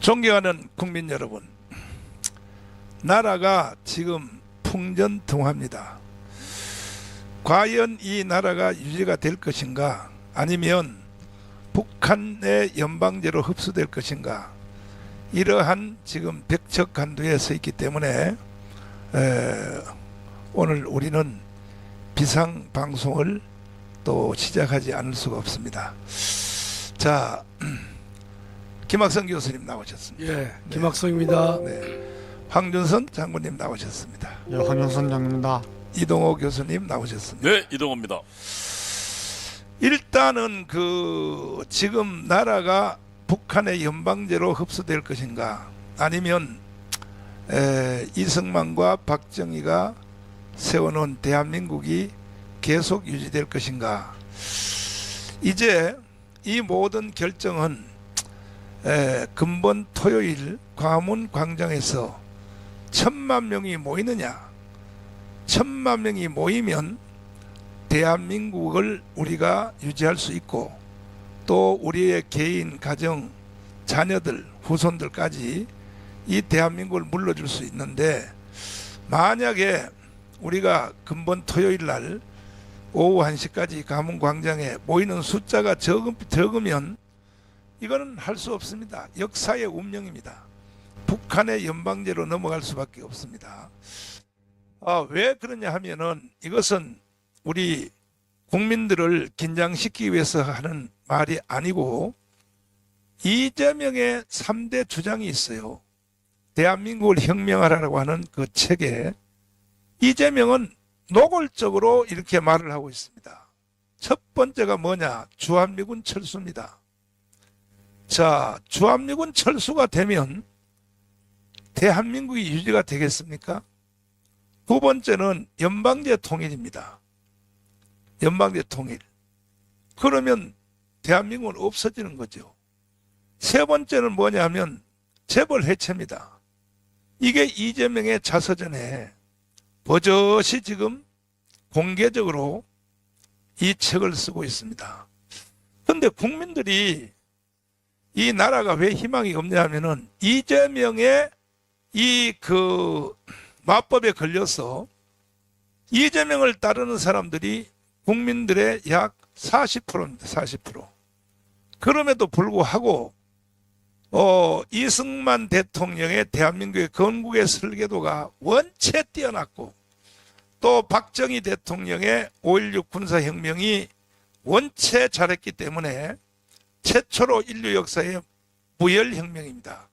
존경하는 국민 여러분, 나라가 지금 풍전등화입니다. 과연 이 나라가 유지가 될 것인가, 아니면 북한의 연방제로 흡수될 것인가, 이러한 지금 벽척간두에 서 있기 때문에 오늘 우리는 비상방송을 또 시작하지 않을 수가 없습니다. 자, 김학성 교수님 나오셨습니다. 예, 김학성입니다. 네. 황준선 장군님 나오셨습니다. 예, 황준선 장군입니다. 이동호 교수님 나오셨습니다. 네, 이동호입니다. 일단은 지금 나라가 북한의 연방제로 흡수될 것인가, 아니면 이승만과 박정희가 세워놓은 대한민국이 계속 유지될 것인가. 이제 이 모든 결정은 금번 토요일 광화문 광장에서 1,000만 명이 모이느냐, 1,000만 명이 모이면 대한민국을 우리가 유지할 수 있고, 또 우리의 개인, 가정, 자녀들, 후손들까지 이 대한민국을 물러줄 수 있는데, 만약에 우리가 금번 토요일 날 오후 1시까지 광화문 광장에 모이는 숫자가 적으면 이거는 할 수 없습니다. 역사의 운명입니다. 북한의 연방제로 넘어갈 수밖에 없습니다. 왜 그러냐 하면은, 이것은 우리 국민들을 긴장시키기 위해서 하는 말이 아니고, 이재명의 3대 주장이 있어요. 대한민국을 혁명하라고 하는 그 책에 이재명은 노골적으로 이렇게 말을 하고 있습니다. 첫 번째가 뭐냐? 주한미군 철수입니다. 자, 주한미군 철수가 되면 대한민국이 유지가 되겠습니까? 두 번째는 연방제 통일입니다. 연방제 통일. 그러면 대한민국은 없어지는 거죠. 세 번째는 뭐냐면 재벌 해체입니다. 이게 이재명의 자서전에 버젓이 지금 공개적으로 이 책을 쓰고 있습니다. 그런데 국민들이 이 나라가 왜 희망이 없냐 하면은, 이재명의 마법에 걸려서 이재명을 따르는 사람들이 국민들의 약 40%입니다. 40%. 그럼에도 불구하고 이승만 대통령의 대한민국의 건국의 설계도가 원체 뛰어났고, 또 박정희 대통령의 5.16 군사혁명이 원체 잘했기 때문에 최초로 인류 역사의 무혈혁명입니다.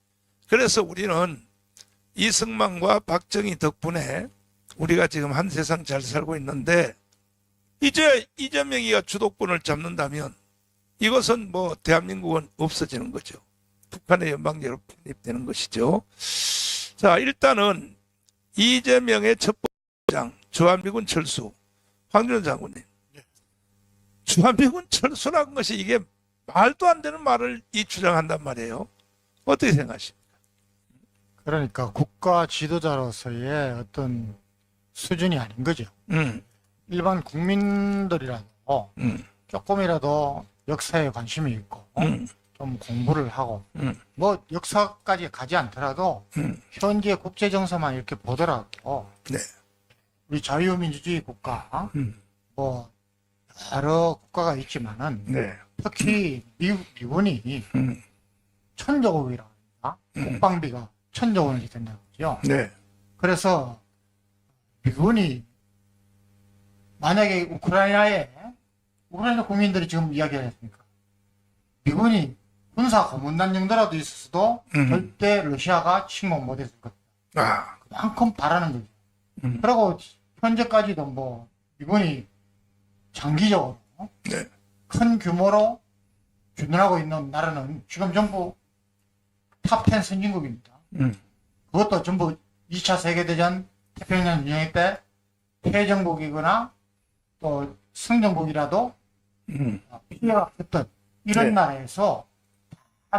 그래서 우리는 이승만과 박정희 덕분에 우리가 지금 한 세상 잘 살고 있는데, 이제 이재명이가 주도권을 잡는다면 이것은 뭐 대한민국은 없어지는 거죠. 북한의 연방제로 편입되는 것이죠. 자, 일단은 이재명의 첫 번째 주장, 주한미군 철수. 황준선 장군님, 주한미군 철수라는 것이 이게 말도 안 되는 말을 주장한단 말이에요. 어떻게 생각하십니까? 그러니까 국가 지도자로서의 어떤 수준이 아닌 거죠. 일반 국민들이라도 조금이라도 역사에 관심이 있고 좀 공부를 하고 뭐 역사까지 가지 않더라도 현재 국제 정세만 이렇게 보더라도 네. 우리 자유민주주의 국가 뭐 여러 국가가 있지만은 네. 특히 미군이 천조국이라고 합니다. 국방비가 1,000조 원이 된다고 그러죠. 네. 그래서 미군이 만약에 우크라이나 국민들이 지금 이야기를 했으니까, 미군이 군사 고문단 정도라도 있었어도 절대 러시아가 침공 못했을 겁니다. 그만큼 바라는 거죠. 그리고 현재까지도 뭐 미군이 장기적으로 네. 큰 규모로 주둔하고 있는 나라는 지금 전부 탑10 선진국입니다. 그것도 전부 2차 세계대전 태평양 전쟁 때 패전국이거나 또 승전국이라도 피해가 컸던 이런 네. 나라에서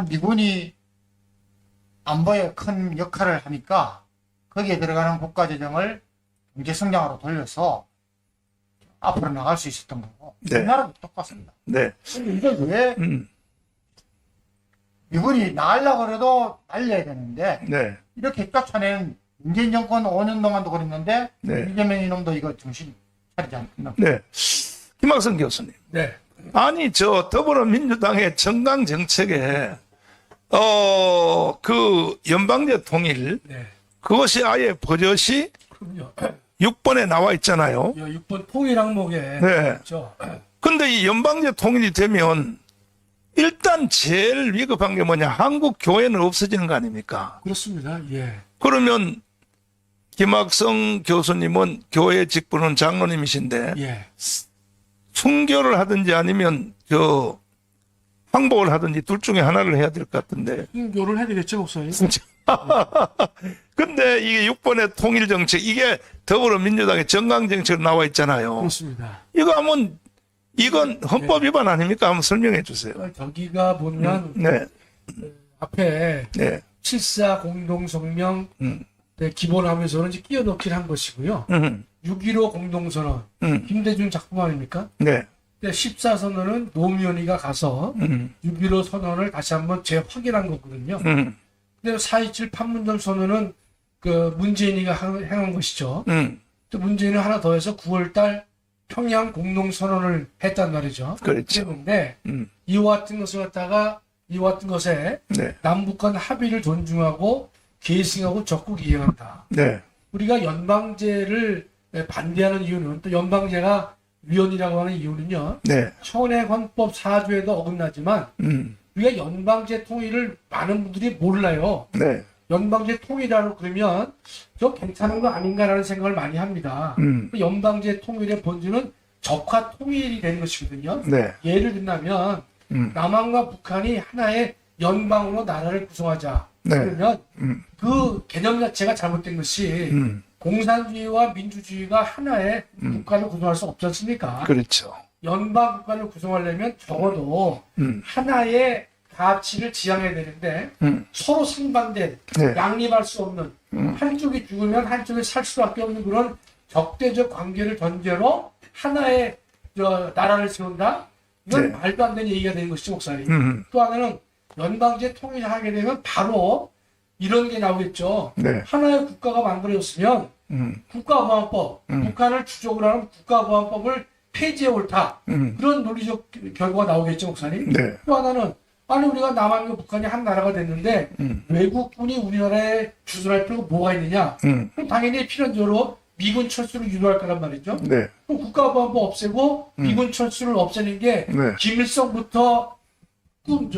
미군이 안보에 큰 역할을 하니까 거기에 들어가는 국가재정을 경제성장으로 돌려서 앞으로 나갈 수 있었던 거고, 네. 우리나라도 똑같습니다. 네. 이게 왜 미군이 나가려고 그래도 날려야 되는데 네. 이렇게 쫓아낸 문재인 정권 5년 동안도 그랬는데 네. 이재명 이놈도 이거 정신 차리지 않나. 네. 김학성 교수님. 네. 아니, 저 더불어민주당의 정강 정책에, 그 연방제 통일, 네. 그것이 아예 버젓이 그럼요. 6번에 나와 있잖아요. 6번 통일 항목에 네. 있죠. 근데 이 연방제 통일이 되면 일단 제일 위급한 게 뭐냐? 한국 교회는 없어지는 거 아닙니까? 그렇습니다. 예. 그러면 김학성 교수님은 교회 직분은 장로님이신데 예. 순교를 하든지 아니면 저 항복을 하든지 둘 중에 하나를 해야 될 것 같은데. 교를 해야 되겠죠, 목사님? 근데 이게 6번의 통일 정책, 이게 더불어민주당의 정강 정책으로 나와 있잖아요. 그렇습니다. 이거 하면 이건 헌법 위반 아닙니까? 한번 설명해 주세요. 저기가 보면 네, 앞에 네, 7.4 공동성명 네, 기본하면서는 이제 끼워넣기를 한 것이고요. 6.15 공동선언 김대중 작품 아닙니까? 네, 14선언은 노무현이가 가서 6.15 선언을 다시 한번 재확인한 거거든요. 근데 4.27 판문점 선언은 그 문재인이가 행한 것이죠. 또 문재인은 하나 더 해서 9월달 평양 공동선언을 했단 말이죠. 그렇죠. 그런데 이와 같은 것을 갖다가 이와 같은 것에 네, 남북 간 합의를 존중하고 계승하고 적극 이행한다. 네, 우리가 연방제를 반대하는 이유는 또 연방제가 위헌이라고 하는 이유는요. 네, 현행 헌법 4조에도 어긋나지만 우리가 연방제 통일을 많은 분들이 몰라요. 네, 연방제 통일이라고 그러면 저 괜찮은 거 아닌가라는 생각을 많이 합니다. 연방제 통일의 본질은 적화 통일이 되는 것이거든요. 네, 예를 들면 남한과 북한이 하나의 연방으로 나라를 구성하자. 네. 그러면 그 개념 자체가 잘못된 것이 공산주의와 민주주의가 하나의 국가를 구성할 수 없지 않습니까? 그렇죠. 연방 국가를 구성하려면 적어도 하나의 가치를 지향해야 되는데 서로 상반된 네. 양립할 수 없는 한쪽이 죽으면 한쪽이 살 수밖에 없는 그런 적대적 관계를 전제로 하나의 나라를 세운다? 이건 네. 말도 안 되는 얘기가 되는 것이죠, 목사님. 또 하나는 연방제 통일을 하게 되면 바로 이런 게 나오겠죠. 네. 하나의 국가가 만들어졌으면 국가보안법, 북한을 주적으로 하는 국가보안법을 폐지해 옳다. 그런 논리적 결과가 나오겠죠, 목사님. 네. 또 하나는 아니 우리가 남한과 북한이 한 나라가 됐는데 외국군이 우리나라에 주둔할 필요가 뭐가 있느냐? 그럼 당연히 필연적으로 미군 철수를 유도할 거란 말이죠. 네. 그럼 국가보안법 없애고 미군 철수를 없애는 게 네. 김일성부터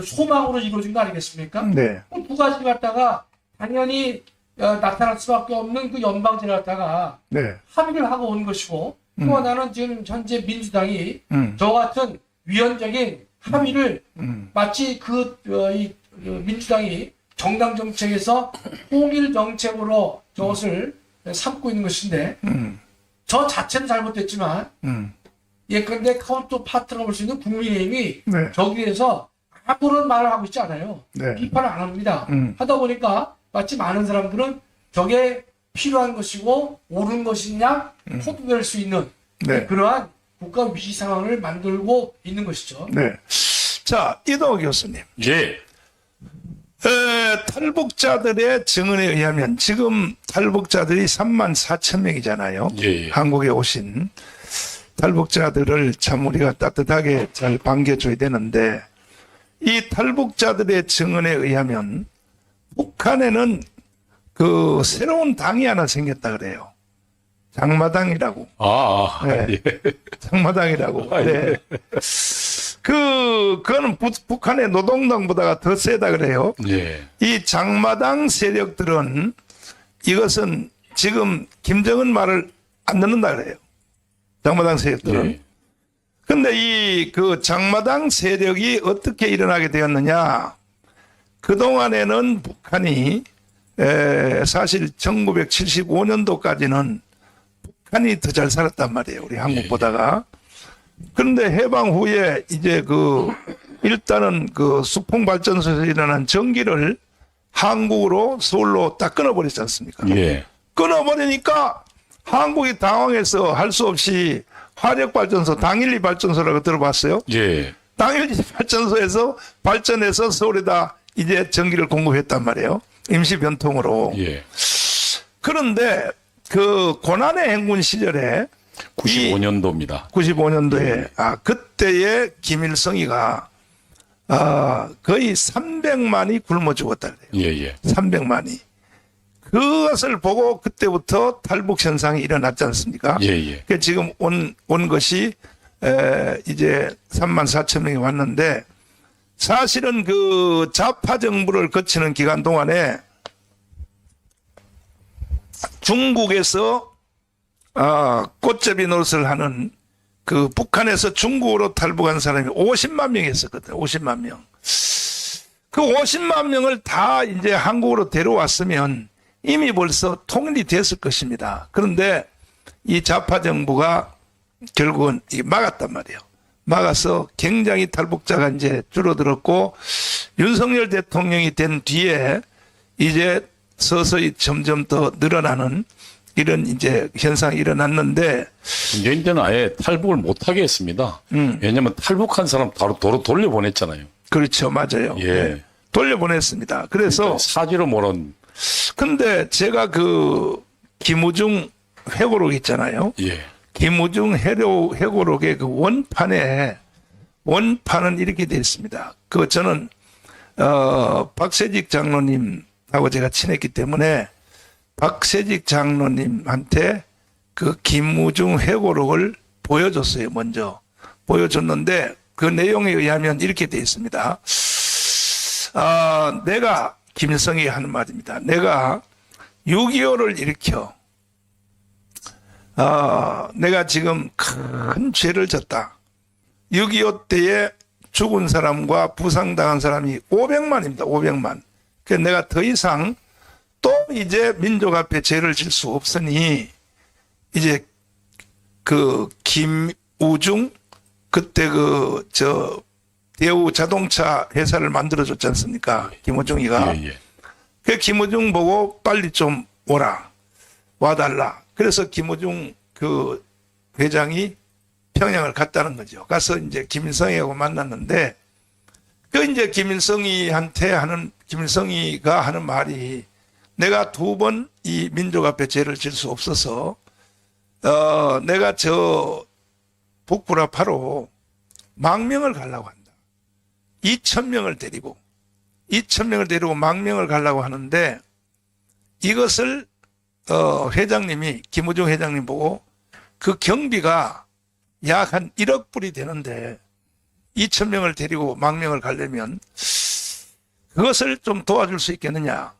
소망으로 이루어진 거 아니겠습니까? 네. 그럼 두 가지를 갖다가 당연히 나타날 수밖에 없는 그 연방제를 갖다가 네. 합의를 하고 온 것이고 또 하나는 지금 현재 민주당이 저 같은 위헌적인 합의를 마치 이 민주당이 정당 정책에서 통일 정책으로 저것을 삼고 있는 것인데 저 자체는 잘못됐지만 예컨대 카운터 파트가 볼 수 있는 국민의힘이 네. 저기에서 아무런 말을 하고 있지 않아요. 네. 비판을 안 합니다. 하다 보니까 마치 많은 사람들은 저게 필요한 것이고 옳은 것이냐 호도될 수 있는 네. 그러한 국가 위기 상황을 만들고 있는 것이죠. 네. 자, 이동호 교수님. 예. 탈북자들의 증언에 의하면 지금 탈북자들이 34,000명이잖아요. 예. 한국에 오신 탈북자들을 참 우리가 따뜻하게 잘 반겨줘야 되는데 이 탈북자들의 증언에 의하면 북한에는 그 새로운 당이 하나 생겼다 그래요. 장마당이라고. 네. 네. 장마당이라고. 네. 그거는 북한의 노동당보다가 더 세다 그래요. 예. 이 장마당 세력들은 이것은 지금 김정은 말을 안 듣는다 그래요. 장마당 세력들은. 예. 근데 이 그 장마당 세력이 어떻게 일어나게 되었느냐. 그동안에는 북한이 사실 1975년도까지는 북한이 더 잘 살았단 말이에요. 우리 한국보다가. 그런데 해방 후에 이제 일단은 수풍발전소에서 일어난 전기를 한국으로 서울로 딱 끊어버렸지 않습니까? 예. 끊어버리니까 한국이 당황해서 할 수 없이 화력발전소, 당일리 발전소라고 들어봤어요? 예. 당일리 발전소에서 발전해서 서울에다 이제 전기를 공급했단 말이에요. 임시 변통으로. 예. 그런데 그 고난의 행군 시절에 95년도입니다. 95년도에 그때의 김일성이가 거의 300만이 굶어 죽었다 그래요. 예, 예. 300만이. 그것을 보고 그때부터 탈북 현상이 일어났지 않습니까? 예, 예. 그 지금 온 것이 이제 3만 4천 명이 왔는데 사실은 그 좌파 정부를 거치는 기간 동안에 중국에서 꽃제비 노릇을 하는 그 북한에서 중국으로 탈북한 사람이 50만 명이 있었거든요. 50만 명. 그 50만 명을 다 이제 한국으로 데려왔으면 이미 벌써 통일이 됐을 것입니다. 그런데 이 좌파 정부가 결국은 막았단 말이에요. 막아서 굉장히 탈북자가 이제 줄어들었고 윤석열 대통령이 된 뒤에 이제 서서히 점점 더 늘어나는 이런 이제 현상이 일어났는데 문재인 때는 아예 탈북을 못하게 했습니다. 왜냐하면 탈북한 사람 바로 도로 돌려보냈잖아요. 그렇죠. 맞아요. 예. 네. 돌려보냈습니다. 그래서 사지로 몰은. 근데 제가 그 김우중 회고록 있잖아요. 예. 김우중 회고록의 그 원판은 이렇게 되어 있습니다. 그 저는 박세직 장로님하고 제가 친했기 때문에 박세직 장로님한테 그 김우중 회고록을 보여줬어요. 먼저 보여줬는데 그 내용에 의하면 이렇게 되어 있습니다. 내가 김일성이 하는 말입니다. 내가 6.25를 일으켜 내가 지금 큰 죄를 졌다. 6.25 때에 죽은 사람과 부상당한 사람이 500만입니다. 500만. 그래서 내가 더 이상 또 이제 민족 앞에 죄를 질 수 없으니 이제 그 김우중 그때 대우 자동차 회사를 만들어줬지 않습니까? 김우중이가. 예, 예. 그 김우중 보고 빨리 좀 와달라. 그래서 김우중 그 회장이 평양을 갔다는 거죠. 가서 이제 김일성이하고 만났는데 그 이제 김일성이가 하는 말이 내가 2번 이 민족 앞에 죄를 질 수 없어서 내가 저 북구라파로 망명을 가려고 한다. 2,000명을 데리고 망명을 가려고 하는데 이것을 회장님이 김우중 회장님 보고 그 경비가 약 한 1억 불이 되는데 2,000명을 데리고 망명을 가려면 그것을 좀 도와줄 수 있겠느냐.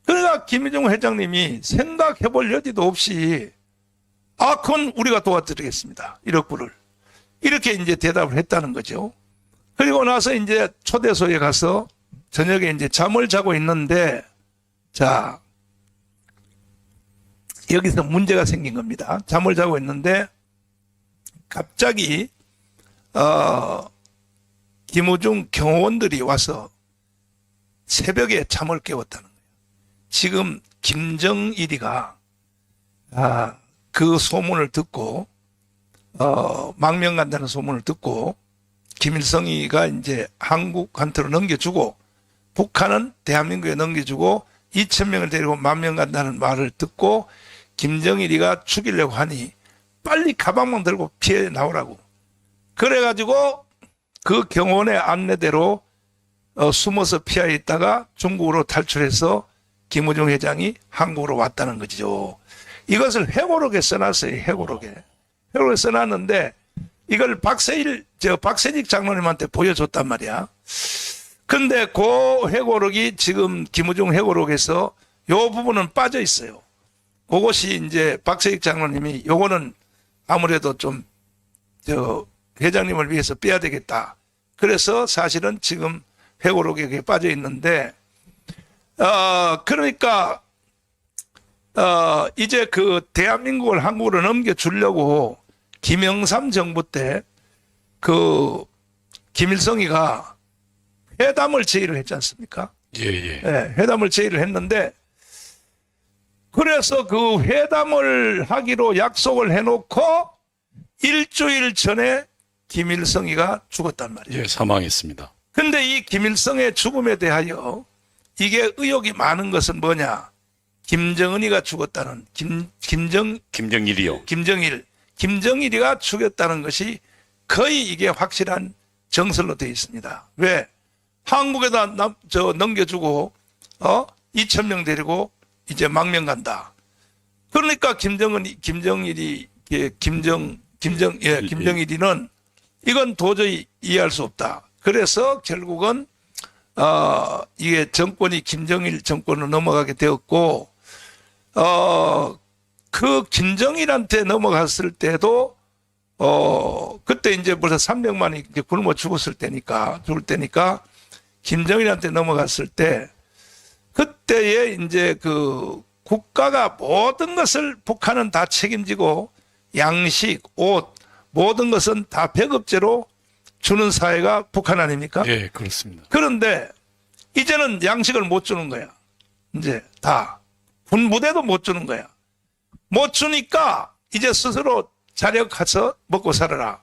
그러니까 김우중 회장님이 생각해 볼 여지도 없이 그건 우리가 도와드리겠습니다. 1억 불을. 이렇게 이제 대답을 했다는 거죠. 그리고 나서 이제 초대소에 가서 저녁에 이제 잠을 자고 있는데 자, 여기서 문제가 생긴 겁니다. 잠을 자고 있는데 갑자기 김우중 경호원들이 와서 새벽에 잠을 깨웠다는 거예요. 지금 김정일이가 그 소문을 듣고 망명 간다는 소문을 듣고 김일성이가 이제 한국한테로 넘겨주고 북한은 대한민국에 넘겨주고 2,000명을 데리고 10,000명 간다는 말을 듣고 김정일이가 죽이려고 하니 빨리 가방만 들고 피해 나오라고. 그래가지고 그 경호원의 안내대로 숨어서 피해 있다가 중국으로 탈출해서 김우중 회장이 한국으로 왔다는 거죠. 이것을 회고록에 써놨어요. 회고록에 써놨는데 이걸 박세직 장로님한테 보여줬단 말이야. 근데 그 회고록이 지금 김우중 회고록에서 요 부분은 빠져 있어요. 그것이 이제 박세직 장로님이 요거는 아무래도 좀 회장님을 위해서 빼야 되겠다. 그래서 사실은 지금 회고록에 그게 빠져 있는데 그러니까 이제 그 대한민국을 한국으로 넘겨주려고 김영삼 정부 때 그 김일성이가 회담을 제의를 했지 않습니까? 예, 예. 네, 회담을 제의를 했는데 그래서 그 회담을 하기로 약속을 해놓고 일주일 전에 김일성이가 죽었단 말이에요. 예, 사망했습니다. 근데 이 김일성의 죽음에 대하여 이게 의혹이 많은 것은 뭐냐? 김정은이가 죽었다는 김정일이요. 김정일이가 죽였다는 것이 거의 이게 확실한 정설로 되어 있습니다. 왜? 한국에다 넘겨주고 2,000명 데리고 이제 망명 간다. 그러니까 김정일이는 이건 도저히 이해할 수 없다. 그래서 결국은 이게 정권이 김정일 정권으로 넘어가게 되었고, 그 김정일한테 넘어갔을 때도 그때 이제 벌써 300만이 이제 굶어 죽을 때니까 김정일한테 넘어갔을 때 그때에 이제 그 국가가 모든 것을 북한은 다 책임지고 양식, 옷 모든 것은 다 배급제로 주는 사회가 북한 아닙니까? 예, 그렇습니다. 그런데 이제는 양식을 못 주는 거야. 이제 다 군부대도 못 주는 거야. 못 주니까 이제 스스로 자력해서 먹고 살아라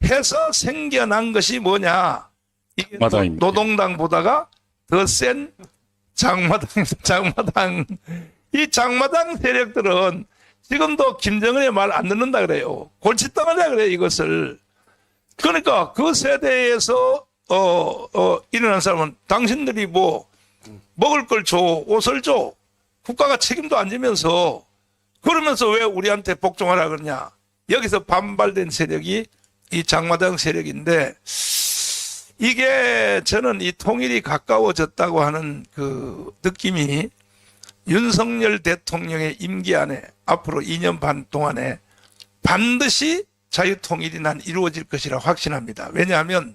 해서 생겨난 것이 뭐냐? 이게 마당입니다. 노동당보다가 더 센 장마당. 이 장마당 세력들은 지금도 김정은의 말 안 듣는다 그래요. 골칫덩어리라 그래요, 이것을. 그러니까 그 세대에서 일어난 사람은 당신들이 뭐 먹을 걸 줘, 옷을 줘. 국가가 책임도 안 지면서 그러면서 왜 우리한테 복종하라 그러냐. 여기서 반발된 세력이 이 장마당 세력인데, 이게 저는 이 통일이 가까워졌다고 하는 그 느낌이 윤석열 대통령의 임기 안에 앞으로 2년 반 동안에 반드시 자유통일이 난 이루어질 것이라 확신합니다. 왜냐하면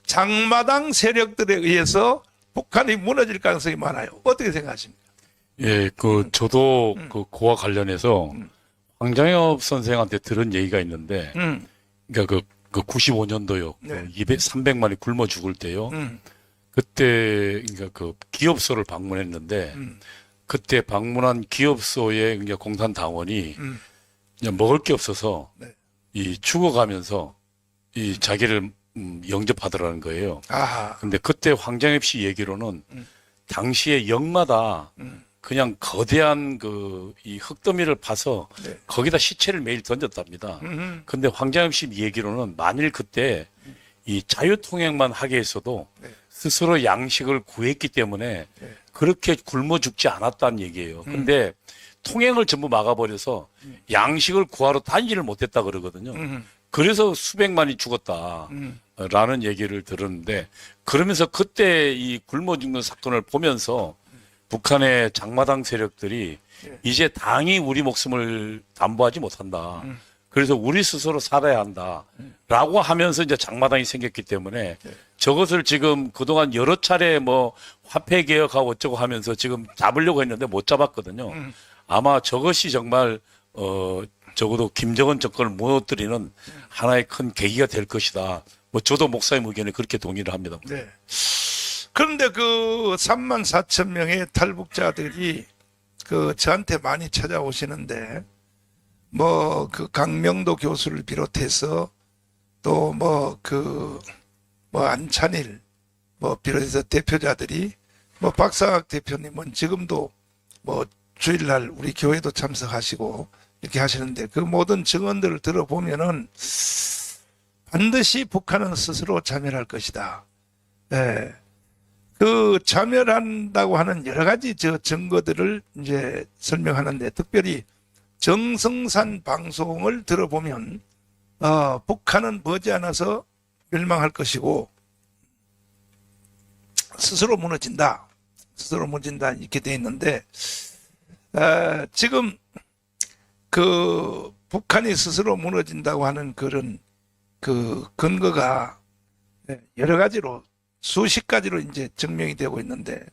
장마당 세력들에 의해서 북한이 무너질 가능성이 많아요. 어떻게 생각하십니까? 예, 저도 그와 관련해서 황장엽 선생한테 들은 얘기가 있는데, 그러니까 그 95년도요. 네. 300만이 굶어 죽을 때요. 그때 그러니까 그 기업소를 방문했는데, 그때 방문한 기업소의 그러니까 공산당원이 이제 먹을 게 없어서 네. 이 죽어가면서 이 자기를 영접하더라는 거예요. 아하. 근데 그때 황장엽 씨 얘기로는 당시에 역마다 그냥 거대한 이 흙더미를 파서 네. 거기다 시체를 매일 던졌답니다. 근데 황장엽 씨 얘기로는 만일 그때 이 자유통행만 하게 했어도 네. 스스로 양식을 구했기 때문에 네. 그렇게 굶어 죽지 않았다는 얘기예요. 근데 통행을 전부 막아버려서 양식을 구하러 다니지를 못했다 그러거든요. 그래서 수백만이 죽었다라는 얘기를 들었는데, 그러면서 그때 이 굶어 죽는 사건을 보면서 북한의 장마당 세력들이 이제 당이 우리 목숨을 담보하지 못한다. 그래서 우리 스스로 살아야 한다라고 하면서 이제 장마당이 생겼기 때문에 저것을 지금 그동안 여러 차례 뭐 화폐 개혁하고 어쩌고 하면서 지금 잡으려고 했는데 못 잡았거든요. 아마 저것이 정말 적어도 김정은 정권을 무너뜨리는 하나의 큰 계기가 될 것이다. 뭐 저도 목사님 의견에 그렇게 동의를 합니다. 네. 그런데 그 34,000명의 탈북자들이 저한테 많이 찾아오시는데, 뭐 그 강명도 교수를 비롯해서 또 안찬일 비롯해서 대표자들이 박상학 대표님은 지금도 주일날 우리 교회도 참석하시고 이렇게 하시는데, 그 모든 증언들을 들어보면은 반드시 북한은 스스로 자멸할 것이다. 예. 그 자멸한다고 하는 여러 가지 증거들을 이제 설명하는데, 특별히 정성산 방송을 들어보면 북한은 머지않아서 멸망할 것이고 스스로 무너진다 이렇게 돼 있는데, 지금 그 북한이 스스로 무너진다고 하는 그런 그 근거가 여러 가지로 수십 가지로 이제 증명이 되고 있는데,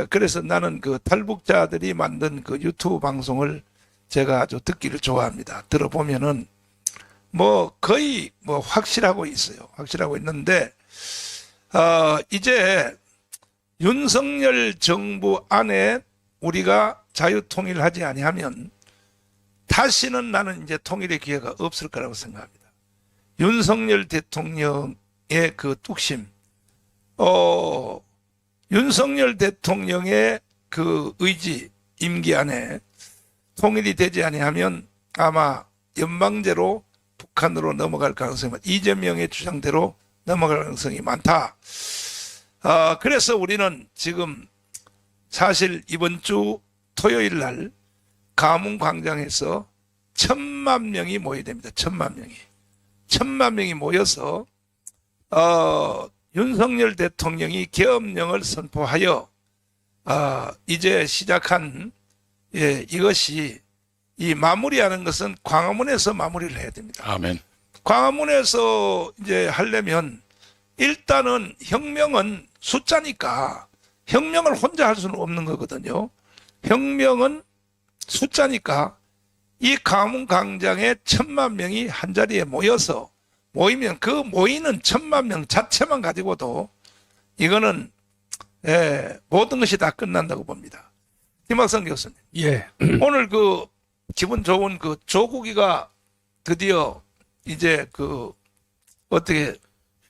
그래서 나는 그 탈북자들이 만든 그 유튜브 방송을 제가 아주 듣기를 좋아합니다. 들어보면은 거의 확실하고 있어요. 확실하고 있는데, 이제 윤석열 정부 안에 우리가 자유통일하지 아니하면 다시는 나는 이제 통일의 기회가 없을 거라고 생각합니다. 윤석열 대통령 그 뚝심, 윤석열 대통령의 그 의지 임기 안에 통일이 되지 아니하면 아마 연방제로 북한으로 넘어갈 가능성이 많다. 이재명의 주장대로 넘어갈 가능성이 많다. 그래서 우리는 지금 사실 이번 주 토요일 날 가문광장에서 1,000만 명이 모여야 됩니다. 1,000만 명이 모여서 윤석열 대통령이 계엄령을 선포하여 이제 시작한 이것이 이 마무리하는 것은 광화문에서 마무리를 해야 됩니다. 아멘. 광화문에서 이제 하려면 일단은 혁명은 숫자니까 혁명을 혼자 할 수는 없는 거거든요. 혁명은 숫자니까 이 가문광장에 1,000만 명이 한 자리에 모여서 모이면 그 모이는 1,000만 명 자체만 가지고도 이거는 모든 것이 다 끝난다고 봅니다. 김학성 교수님, 예. 오늘 그 기분 좋은 그 조국이가 드디어 이제 그 어떻게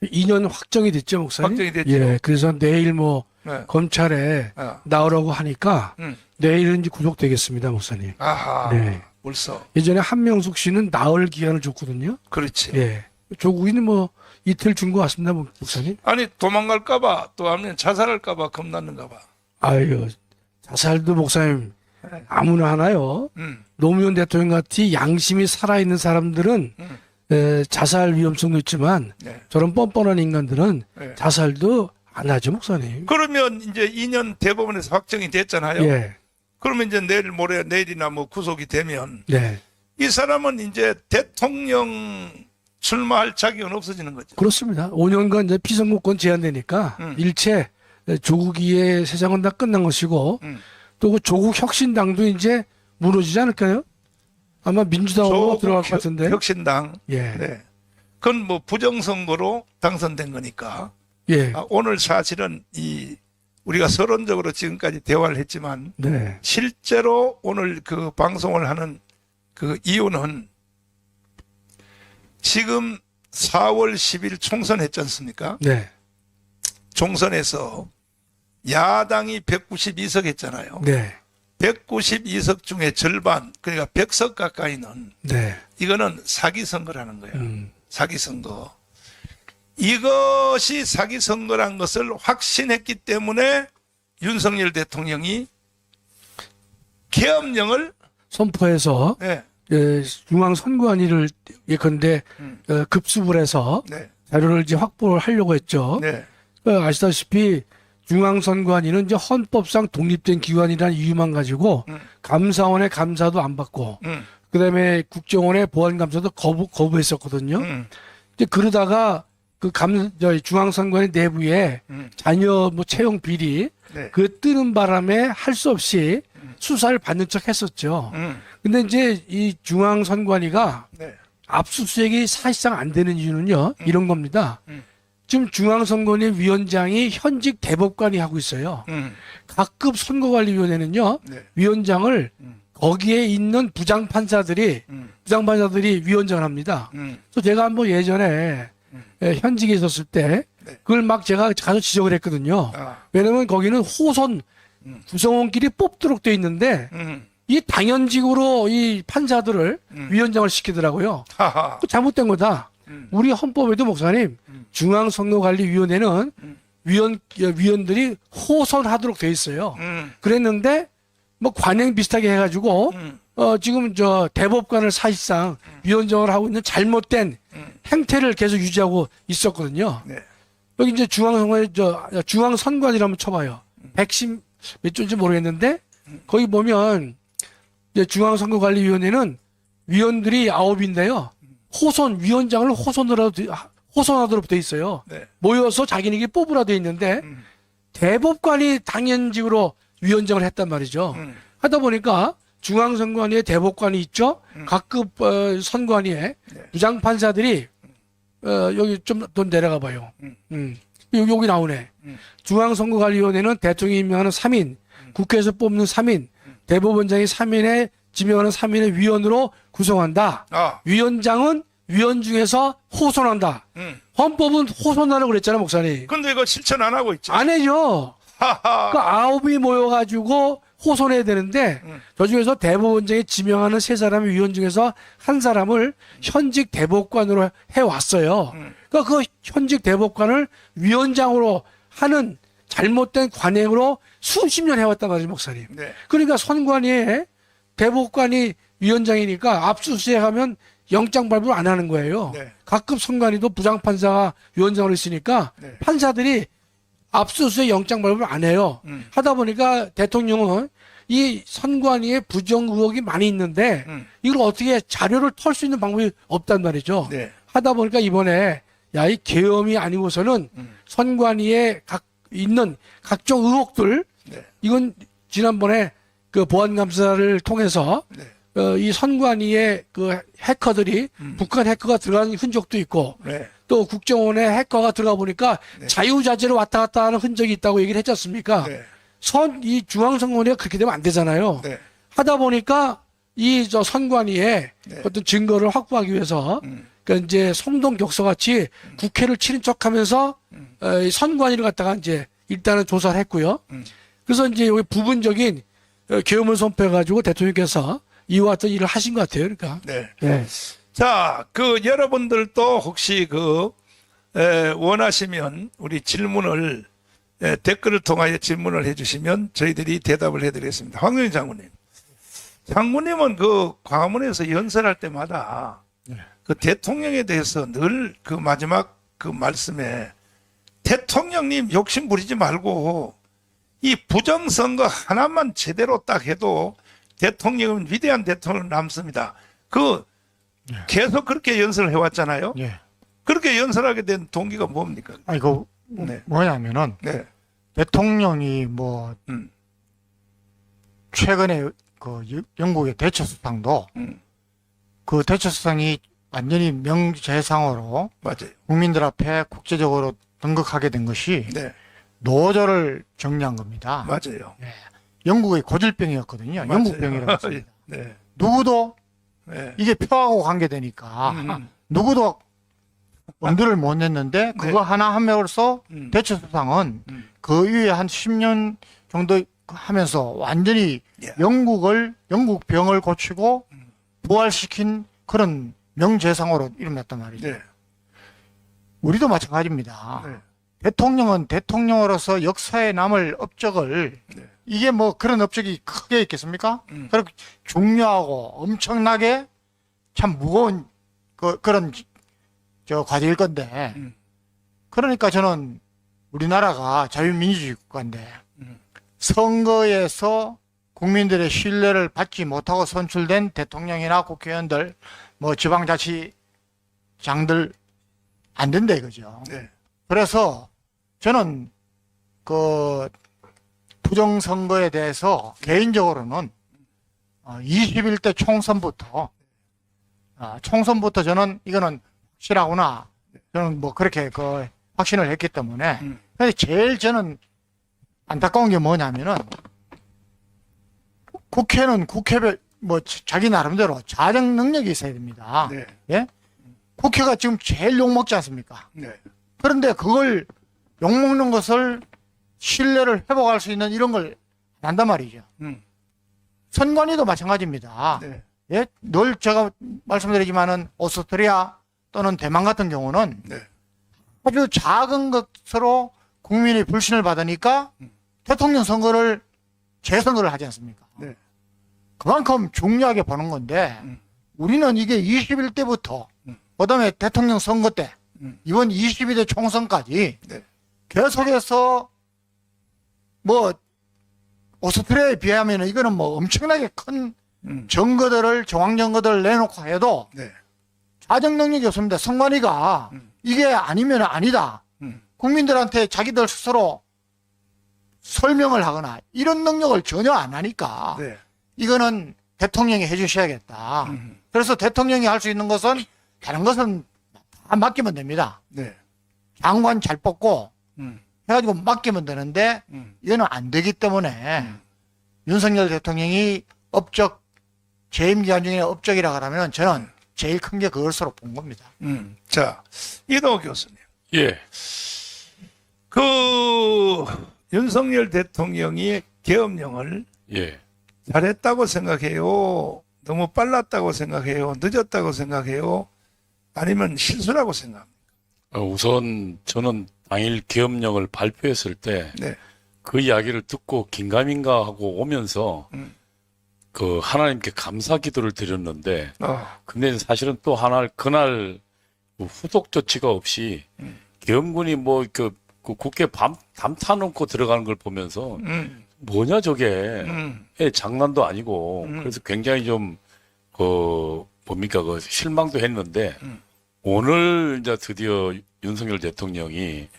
2년 확정이 됐죠, 목사님? 확정이 됐죠. 예. 그래서 내일 뭐 네. 검찰에 나오라고 하니까 내일은 이제 구속되겠습니다, 목사님. 아하 네. 벌써 예전에 한명숙 씨는 나흘 기한을 줬거든요. 그렇지. 예. 조국이는 뭐 이틀 준 것 같습니다, 목사님. 아니 도망갈까봐 또 하면 자살할까봐 겁났는가봐. 아유, 자살도 목사님 아무나 하나요? 노무현 대통령 같이 양심이 살아있는 사람들은 자살 위험성도 있지만 네. 저런 뻔뻔한 인간들은 네. 자살도 안 하죠, 목사님. 그러면 이제 2년 대법원에서 확정이 됐잖아요. 예. 그러면 이제 내일 모레 내일이나 뭐 구속이 되면 네. 이 사람은 이제 대통령 출마할 자격은 없어지는 거죠. 그렇습니다. 5년간 이제 피선거권 제한되니까 일체 조국이의 세상은 다 끝난 것이고 또 그 조국 혁신당도 이제 무너지지 않을까요? 아마 민주당으로 들어갈 것 같은데. 혁신당. 예. 네. 그건 뭐 부정선거로 당선된 거니까. 예. 오늘 사실은 우리가 서론적으로 지금까지 대화를 했지만 네. 실제로 오늘 그 방송을 하는 그 이유는 지금 4월 10일 총선 했지 않습니까? 네. 총선에서 야당이 192석 했잖아요. 네. 192석 중에 절반, 그러니까 100석 가까이는 네. 이거는 사기 선거라는 거예요. 사기 선거. 이것이 사기 선거란 것을 확신했기 때문에 윤석열 대통령이 계엄령을 선포해서 네, 중앙선관위를 예컨대 급습을 해서 네, 자료를 이제 확보를 하려고 했죠. 네, 아시다시피 중앙선관위는 이제 헌법상 독립된 기관이라는 이유만 가지고 감사원의 감사도 안 받고 그다음에 국정원의 보안감사도 거부했었거든요. 이제 그러다가 그 중앙선관위 내부에 자녀 뭐 채용 비리 네. 그 뜨는 바람에 할 수 없이 수사를 받는 척 했었죠. 근데 이제 이 중앙선관위가 네, 압수수색이 사실상 안 되는 이유는요. 이런 겁니다. 지금 중앙선관위 위원장이 현직 대법관이 하고 있어요. 각급 선거관리위원회는요. 네. 위원장을 거기에 있는 부장판사들이 위원장을 합니다. 그래서 제가 한번 예전에 현직에 있었을 때 네. 그걸 막 제가 가서 지적을 했거든요. 왜냐면 거기는 호선 구성원끼리 뽑도록 돼 있는데 이 당연직으로 이 판사들을 위원장을 시키더라고요. 하하. 그거 잘못된 거다. 우리 헌법에도 목사님 중앙선거관리위원회는 위원들이 호선하도록 돼 있어요. 그랬는데 뭐 관행 비슷하게 해가지고 지금 대법관을 사실상 위원장을 하고 있는 잘못된 행태를 계속 유지하고 있었거든요. 네. 여기 이제 중앙선관이라고 한번 쳐봐요. 110 몇 조인지 모르겠는데 거기 보면 이제 중앙선거관리위원회는 위원들이 9인데요. 위원장을 호선하도록 돼 있어요. 네. 모여서 자기네끼리 뽑으라 돼 있는데 대법관이 당연직으로 위원장을 했단 말이죠. 하다 보니까 중앙선관위에 대법관이 있죠. 각급 선관위에 부장판사들이 여기 좀 더 내려가 봐요. 여기 나오네. 중앙선거관리위원회는 대통령이 임명하는 3인, 국회에서 뽑는 3인, 대법원장이 3인에 지명하는 3인의 위원으로 구성한다. 위원장은 위원 중에서 호선한다. 헌법은 호선하라고 그랬잖아요, 목사님. 근데 이거 실천 안 하고 있죠. 안 해죠. 하하. 그 9이 모여가지고 호선해야 되는데 저 중에서 대법원장이 지명하는 3사람의 위원 중에서 한 사람을 현직 대법관으로 해왔어요. 그러니까 그 현직 대법관을 위원장으로 하는 잘못된 관행으로 수십 년 해왔단 말이죠, 목사님. 네. 그러니까 선관위에 대법관이 위원장이니까 압수수색하면 영장 발부를 안 하는 거예요. 네. 각급 선관위도 부장판사가 위원장으로 있으니까 네. 판사들이 압수수색 영장 발부를 안 해요. 하다 보니까 대통령은 이 선관위에 부정 의혹이 많이 있는데 이걸 어떻게 자료를 털 수 있는 방법이 없단 말이죠. 네. 하다 보니까 이번에 야, 이 계엄이 아니고서는 선관위에 있는 각종 의혹들 네. 이건 지난번에 그 보안감사를 통해서 네. 이 선관위에 그 해커들이 북한 해커가 들어간 흔적도 있고 네. 또 국정원에 해커가 들어가 보니까 네. 자유자재로 왔다 갔다 하는 흔적이 있다고 얘기를 했지 않습니까? 네. 이 중앙선관위가 그렇게 되면 안 되잖아요. 네. 하다 보니까 이 선관위에 네. 어떤 증거를 확보하기 위해서 그러니까 이제 성동격서같이 국회를 치는 척하면서 이 선관위를 갖다가 이제 일단은 조사를 했고요. 그래서 이제 여기 부분적인 계엄을 선포해가지고 대통령께서 이와 같은 일을 하신 것 같아요. 그러니까. 네. 네. 자, 그 여러분들도 혹시 원하시면 우리 질문을 댓글을 통하여 질문을 해주시면 저희들이 대답을 해드리겠습니다. 황교안 장군님. 장군님은 그 광화문에서 연설할 때마다 그 대통령에 대해서 늘 그 마지막 그 말씀에 대통령님 욕심 부리지 말고 이 부정선거 하나만 제대로 딱 해도 대통령은 위대한 대통령 남습니다. 계속 그렇게 연설을 해왔잖아요. 예. 그렇게 연설하게 된 동기가 뭡니까? 이거 네. 뭐냐면은 네. 대통령이 뭐 음. 최근에 그 영국의 대처 수상도 그 대처 수상이 완전히 명재상으로 맞아요. 국민들 앞에 국제적으로 등극하게 된 것이 네. 노조를 정리한 겁니다. 맞아요. 영국의 고질병이었거든요. 맞아요. 영국병이라고 했습니다. 네. 누구도 네. 이게 표하고 관계되니까 누구도 엄두를 못 냈는데 그거 하나 함으로써 대처 수상은 그 이후에 한 10년 정도 하면서 완전히 예. 영국 병을 고치고 부활시킨 그런 명재상으로 이름났단 말이죠. 네. 우리도 마찬가지입니다. 네. 대통령은 대통령으로서 역사에 남을 업적을 네. 이게 뭐 그런 업적이 크게 있겠습니까? 그렇게 중요하고 엄청나게 참 무거운 그런 과제일 건데 그러니까 저는 우리나라가 자유민주주의 국가인데 선거에서 국민들의 신뢰를 받지 못하고 선출된 대통령이나 국회의원들 뭐 지방자치장들 안 된다 이거죠. 네. 그래서 저는 그 부정선거에 대해서 개인적으로는 21대 총선부터 저는 이거는 확실하구나 저는 뭐 그렇게 그 확신을 했기 때문에 근데 제일 저는 안타까운 게 뭐냐면은 국회는 국회별 뭐 자기 나름대로 자정 능력이 있어야 됩니다. 네. 예? 국회가 지금 제일 욕먹지 않습니까? 네. 그런데 그걸 욕먹는 것을 신뢰를 회복할 수 있는 이런 걸 안 한단 말이죠. 선관위도 마찬가지입니다. 네. 예? 늘 제가 말씀드리지만은 오스트리아 또는 대만 같은 경우는 네. 아주 작은 것으로 국민의 불신을 받으니까 대통령 선거를 재선거를 하지 않습니까? 네. 그만큼 중요하게 보는 건데 우리는 이게 21대부터 그다음에 대통령 선거 때 이번 22대 총선까지 네. 계속해서 뭐 오스트리아에 비하면 이거는 뭐 엄청나게 큰 정거들을 정황정거들을 내놓고 해도 네. 자정 능력이 없습니다. 선관위가 이게 아니면 아니다. 국민들한테 자기들 스스로 설명을 하거나 이런 능력을 전혀 안 하니까 네. 이거는 대통령이 해주셔야겠다. 그래서 대통령이 할 수 있는 것은 다른 것은 다 맡기면 됩니다. 네. 장관 잘 뽑고 해가지고 맡기면 되는데 이거는 안 되기 때문에 윤석열 대통령이 업적 재임 기간 중에 업적이라 그러면 저는 제일 큰 게 그것으로 본 겁니다. 자, 이동호 교수님. 예. 그 윤석열 대통령이 계엄령을 예. 잘했다고 생각해요? 너무 빨랐다고 생각해요? 늦었다고 생각해요? 아니면 실수라고 생각합니까? 우선 저는 당일 계엄령을 발표했을 때 그 네. 이야기를 듣고 긴가민가 하고 오면서 그 하나님께 감사 기도를 드렸는데 근데 사실은 또 하나 그날 후속 조치가 없이 계엄군이 뭐 그 국회 담 타놓고 들어가는 걸 보면서 뭐냐 저게 장난도 아니고 그래서 굉장히 좀 뭡니까 그 실망도 했는데 오늘 이제 드디어 윤석열 대통령이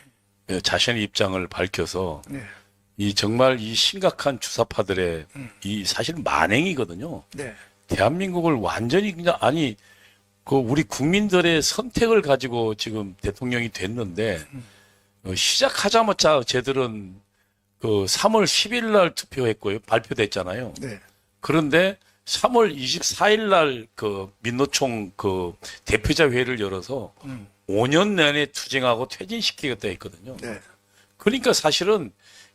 자신의 입장을 밝혀서 네. 이 정말 이 심각한 주사파들의 이 사실 만행이거든요. 네. 대한민국을 완전히 그냥 아니 그 우리 국민들의 선택을 가지고 지금 대통령이 됐는데 시작하자마자 쟤들은 그 3월 10일 날 투표했고요. 발표됐잖아요. 네. 그런데 3월 24일 날 그 민노총 그 대표자 회의를 열어서 5년 내내 투쟁하고 퇴진시키겠다 했거든요. 네. 그러니까 사실은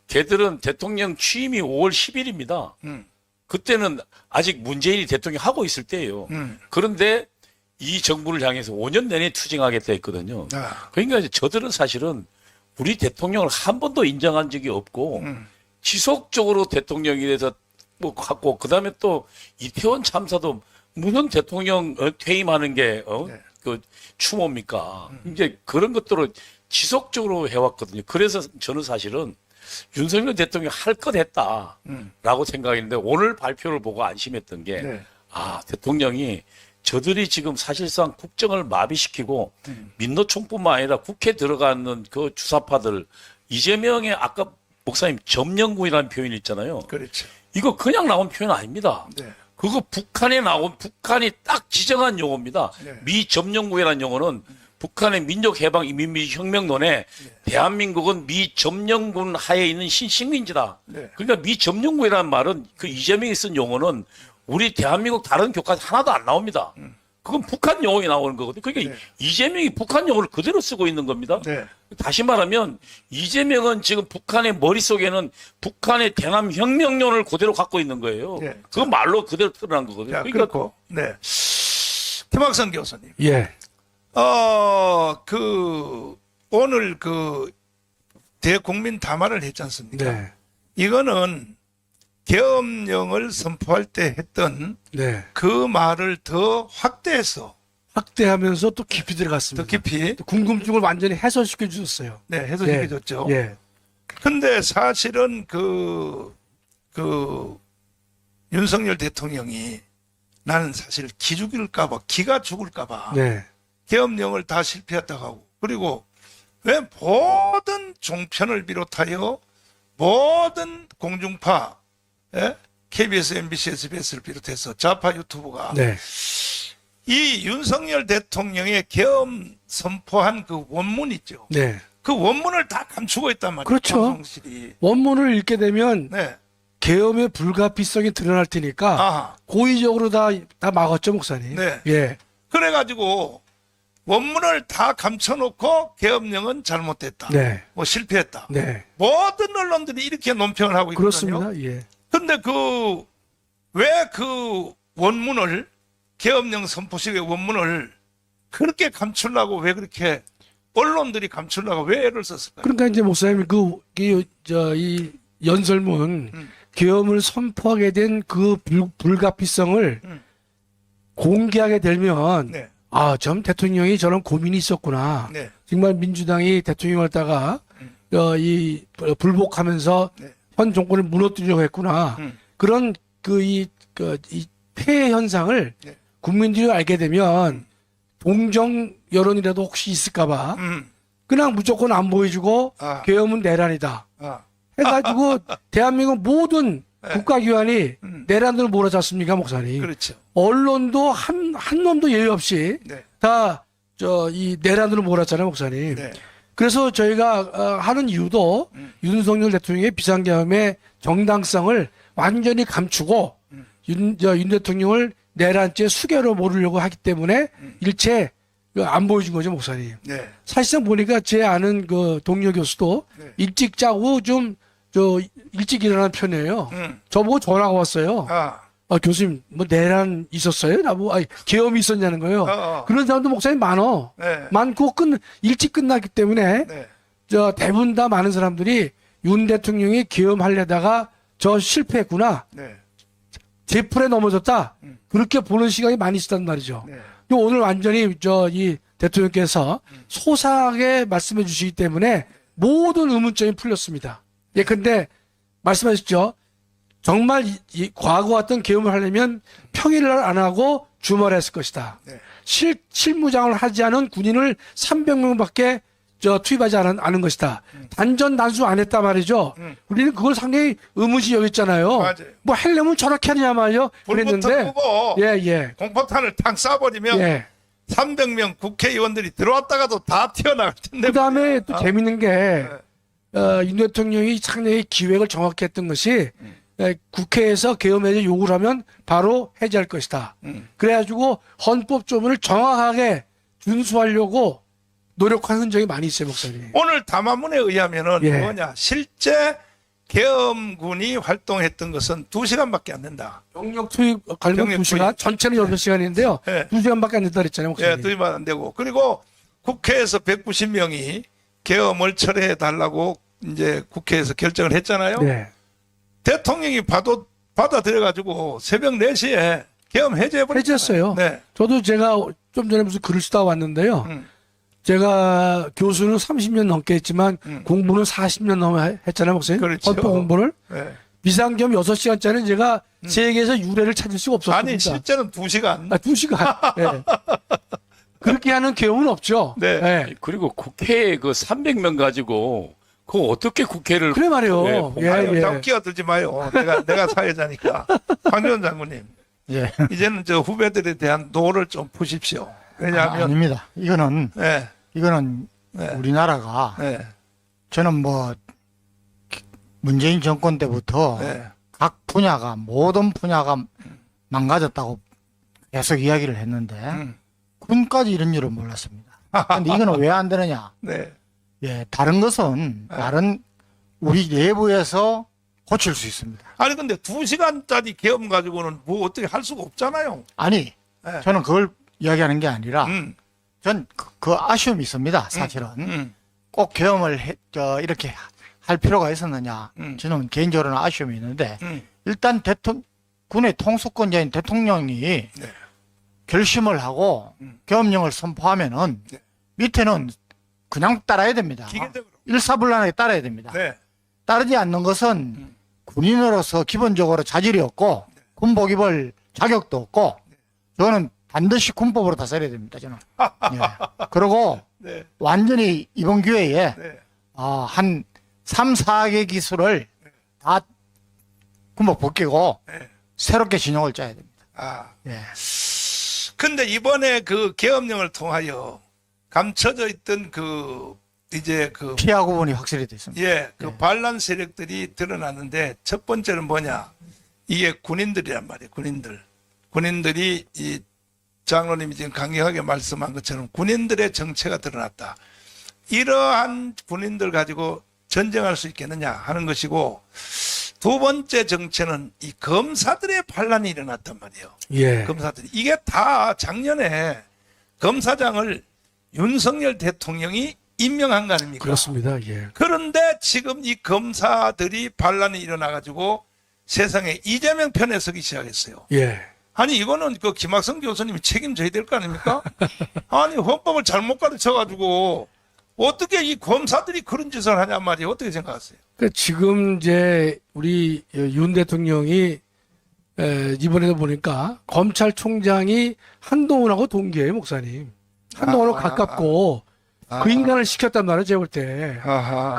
걔들은 대통령 취임이 5월 10일입니다. 그때는 아직 문재인이 대통령 하고 있을 때예요. 그런데 이 정부를 향해서 5년 내내 투쟁하겠다 했거든요. 그러니까 이제 저들은 사실은 우리 대통령을 한 번도 인정한 적이 없고 지속적으로 대통령에 대해서 뭐 갖고 그다음에 또 이태원 참사도 무슨 대통령 퇴임하는 게 그 추모입니까? 이제 그런 것들을 지속적으로 해왔거든요. 그래서 저는 사실은 윤석열 대통령이 할 것 했다라고 생각했는데 오늘 발표를 보고 안심했던 게 대통령이 저들이 지금 사실상 국정을 마비시키고 민노총뿐만 아니라 국회 들어가는 그 주사파들 이재명의 아까 목사님 점령군이라는 표현이 있잖아요. 그렇죠. 이거 그냥 나온 표현 아닙니다. 네. 그거 북한이 딱 지정한 용어입니다. 네. 미점령구이라는 용어는 북한의 민족해방인민민주혁명론에 대한민국은 미점령군 하에 있는 식민지다. 네. 그러니까 미점령구이라는 말은 그 이재명이 쓴 용어는 우리 대한민국 다른 교과서 하나도 안 나옵니다. 그건 북한 용어에 나오는 거거든요. 그러니까 이재명이 북한 용어를 그대로 쓰고 있는 겁니다. 네. 다시 말하면 이재명은 지금 북한의 머릿속에는 북한의 대남혁명론을 그대로 갖고 있는 거예요. 네. 그 말로 그대로 드러난 거거든요. 자, 그러니까 그렇고, 네. 김학선 교수님. 예. 오늘 대국민 담화를 했지 않습니까? 네. 이거는 계엄령을 선포할 때 했던 네. 그 말을 더 확대해서 확대하면서 또 깊이 들어갔습니다. 더 깊이 궁금증을 완전히 해소시켜 주셨어요. 네, 해소시켜줬죠. 예. 근데 사실은 윤석열 대통령이 나는 사실 기가 죽을까봐 네. 계엄령을 다 실패했다고 하고 그리고 왜 모든 종편을 비롯하여 모든 공중파 KBS, MBC, SBS를 비롯해서 좌파 유튜브가 네. 이 윤석열 대통령의 계엄 선포한 그 원문 있죠. 네. 그 원문을 다 감추고 있단 말이에요. 그렇죠. 방송실이. 원문을 읽게 되면 네. 계엄의 불가피성이 드러날 테니까 아하. 고의적으로 다 막았죠, 목사님. 네. 예. 그래가지고 원문을 다 감춰놓고 계엄령은 잘못됐다. 네. 뭐 실패했다. 네. 모든 언론들이 이렇게 논평을 하고 있거든요. 그렇습니다. 예. 근데 왜 그 원문을 계엄령 선포식의 원문을 그렇게 감추려고 왜 그렇게 언론들이 감추려고 왜 애를 썼을까요? 그러니까 이제 목사님 이 연설문 계엄을 선포하게 된 그 불가피성을 공개하게 되면 네. 전 대통령이 저런 고민이 있었구나. 네. 정말 민주당이 대통령을 따가 불복하면서 네. 현 정권을 무너뜨리려고 했구나. 그런 이 폐해 현상을 네. 국민들이 알게 되면 동정 여론이라도 혹시 있을까봐 그냥 무조건 안 보여주고 계엄은 내란이다. 해가지고 대한민국 모든 국가기관이 내란으로 몰아잡습니까, 목사님? 그렇죠. 언론도 한 놈도 예외 없이 네. 다 이 내란으로 몰았잖아요, 목사님. 네. 그래서 저희가 하는 이유도 윤석열 대통령의 비상계엄의 정당성을 완전히 감추고 윤 대통령을 내란죄 수개로 몰으려고 하기 때문에 일체 안 보여준 거죠, 목사님. 네. 사실상 보니까 제 아는 그 동료 교수도 네. 일찍 자고 좀 일찍 일어나는 편이에요. 저보고 전화가 왔어요. 교수님 뭐 내란 있었어요? 나보고 계엄이 있었냐는 거예요. 그런 사람도 목사님 많어. 네. 많고 일찍 끝났기 때문에 네. 대부분 다 많은 사람들이 윤 대통령이 계엄하려다가 저 실패했구나. 네. 제풀에 넘어졌다. 그렇게 보는 시각이 많이 있었단 말이죠. 네. 오늘 완전히 이 대통령께서 소상하게 말씀해 주시기 때문에 모든 의문점이 풀렸습니다. 근데 말씀하셨죠. 정말 이 과거 같은 계엄을 하려면 평일날 안 하고 주말에 했을 것이다. 네. 실무장을 하지 않은 군인을 300명밖에 투입하지 않은 것이다. 단전 단수 안 했단 말이죠. 우리는 그걸 상당히 의문시 여겼잖아요. 맞아요. 뭐 하려면 저렇게 하느냐 말이요. 불부터 그랬는데 끄고 예. 공포탄을 탁 쏴버리면 예. 300명 국회의원들이 들어왔다가도 다 튀어나갈 텐데. 그다음에 또 재밌는 게 윤 대통령이 상당히 기획을 정확히 했던 것이 국회에서 계엄 해제 요구를 하면 바로 해제할 것이다. 그래가지고 헌법조문을 정확하게 준수하려고 노력한 흔적이 많이 있어요, 목사님. 오늘 담화문에 의하면은 예. 뭐냐, 실제 계엄군이 활동했던 것은 2시간밖에 안 된다. 병력 투입 관련 병력 2시간, 전체는 6시간인데요. 예. 2시간밖에 안 된다 그랬잖아요, 예, 목사님. 투입 안 되고. 그리고 국회에서 190명이 계엄을 철회해 달라고 이제 국회에서 결정을 했잖아요. 네. 대통령이 받아들여가지고 새벽 4시에 계엄 해제해버렸잖아요. 해제했어요. 네. 저도 제가 좀 전에 무슨 글을 쓰다 왔는데요. 제가 교수는 30년 넘게 했지만 공부는 40년 넘어 했잖아요, 목사님. 그렇죠. 헌법 공부를. 네. 비상겸 6시간짜리는 제가 세계에서 유례를 찾을 수가 없었습니다. 아니, 실제는 2시간. 2시간. 네. 그렇게 하는 계엄은 없죠. 네. 네. 그리고 국회에 그 300명 가지고 그거 어떻게 국회를 그래 말이에요. 네, 아유, 예. 자꾸 끼어들지 마요. 내가 사회자니까. 황교안 장군님, 예. 이제는 저 후배들에 대한 노를 좀 푸십시오. 왜냐하면, 아닙니다. 이거는 네, 네. 우리나라가 네, 저는 뭐 문재인 정권 때부터 네. 각 분야가 모든 분야가 망가졌다고 계속 이야기를 했는데 군까지 이런 줄은 몰랐습니다. 근데 이거는 왜 안 되느냐? 네. 예, 다른 것은 다른 우리 내부에서 고칠 수 있습니다. 아니, 근데 2시간짜리 계엄 가지고는 뭐 어떻게 할 수가 없잖아요. 아니, 네. 저는 그걸 이야기하는 게 아니라 전, 전 그 아쉬움이 있습니다. 사실은 꼭 계엄을 이렇게 할 필요가 있었느냐? 저는 개인적으로는 아쉬움이 있는데 일단 군의 통수권자인 대통령이 결심을 하고 계엄령을 선포하면은 네. 밑에는 그냥 따라야 됩니다. 기계적으로. 일사불란하게 따라야 됩니다. 네. 따르지 않는 것은 군인으로서 기본적으로 자질이 없고 군복 입을 자격도 없고 저는 반드시 군법으로 다스려야 됩니다. 저는. 예. 그리고 네. 완전히 이번 기회에 네. 한 3, 4개 기술을 다 군복 벗기고 네. 새롭게 진영을 짜야 됩니다. 아. 예. 근데 이번에 그 계엄령을 통하여 감춰져 있던 이제 피하 구분이 확실히 됐습니다. 예, 반란 세력들이 드러났는데 첫 번째는 뭐냐? 이게 군인들이란 말이에요. 군인들이 이 장로님이 지금 강력하게 말씀한 것처럼 군인들의 정체가 드러났다. 이러한 군인들 가지고 전쟁할 수 있겠느냐 하는 것이고, 두 번째 정체는 이 검사들의 반란이 일어났단 말이에요. 예. 검사들이. 이게 다 작년에 검사장을 윤석열 대통령이 임명한 거 아닙니까? 그렇습니다. 예. 그런데 지금 이 검사들이 반란이 일어나가지고 세상에 이재명 편에 서기 시작했어요. 예. 아니, 이거는 그 김학성 교수님이 책임져야 될 거 아닙니까? 아니, 헌법을 잘못 가르쳐가지고 어떻게 이 검사들이 그런 짓을 하냐 말이에요. 어떻게 생각하세요? 지금 이제 우리 윤 대통령이 이번에도 보니까 검찰총장이 한동훈하고 동기예요, 목사님. 한동훈하고 가깝고 그 인간을 시켰단 말이에요, 제가 볼 때. 아하.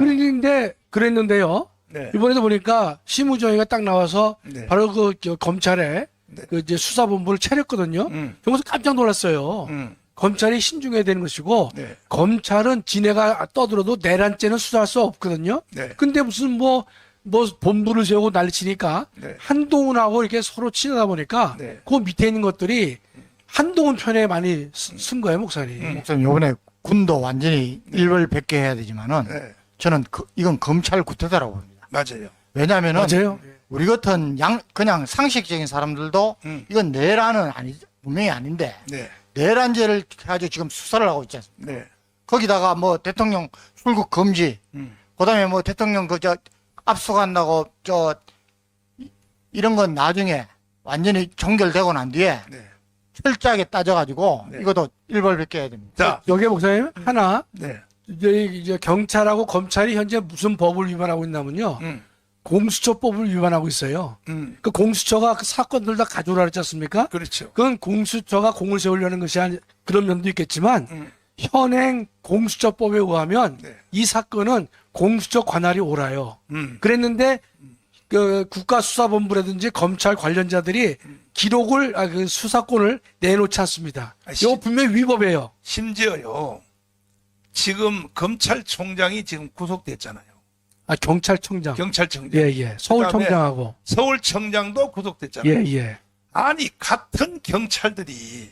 그랬는데요. 네. 이번에도 보니까 심우정의가 딱 나와서 네. 바로 그 검찰에 네. 그 이제 수사본부를 차렸거든요. 저기서 깜짝 놀랐어요. 검찰이 신중해야 되는 것이고 네. 검찰은 지네가 떠들어도 내란죄는 수사할 수 없거든요. 네. 근데 무슨 뭐 뭐 본부를 세우고 난리치니까 네. 한동훈하고 이렇게 서로 치다 보니까 네. 그 밑에 있는 것들이 한동훈 편에 많이 쓴 거예요, 목사님. 목사님 이번에 군도 완전히 일벌백계해야 되지만은 네. 저는 이건 검찰 구태다라고 봅니다. 맞아요. 왜냐하면은 맞아요. 우리 같은 그냥 상식적인 사람들도 이건 내란은 분명히 아닌데 네. 내란죄를 가지고 지금 수사를 하고 있지 않습니까? 네. 거기다가 뭐 대통령 출국 금지, 그다음에 뭐 대통령 압수한다고 이런 건 나중에 완전히 종결되고 난 뒤에 네. 철저하게 따져가지고 네. 이것도 일벌백계해야 됩니다. 자, 여기에 목사님 하나 네. 이제 경찰하고 검찰이 현재 무슨 법을 위반하고 있냐면요. 공수처법을 위반하고 있어요. 그 공수처가 그 사건들 다 가져오라 그랬지 않습니까? 그렇죠. 그건 공수처가 공을 세우려는 것이 그런 면도 있겠지만 현행 공수처법에 의하면 네. 이 사건은 공수처 관할이 옳아요. 그랬는데 그 국가수사본부라든지 검찰 관련자들이 기록을 그 수사권을 내놓지 않습니다. 이거 분명히 위법이에요. 심지어요. 지금 검찰총장이 지금 구속됐잖아요. 경찰청장. 경찰청장. 예. 서울청장하고. 서울청장도 구속됐잖아요. 예. 아니 같은 경찰들이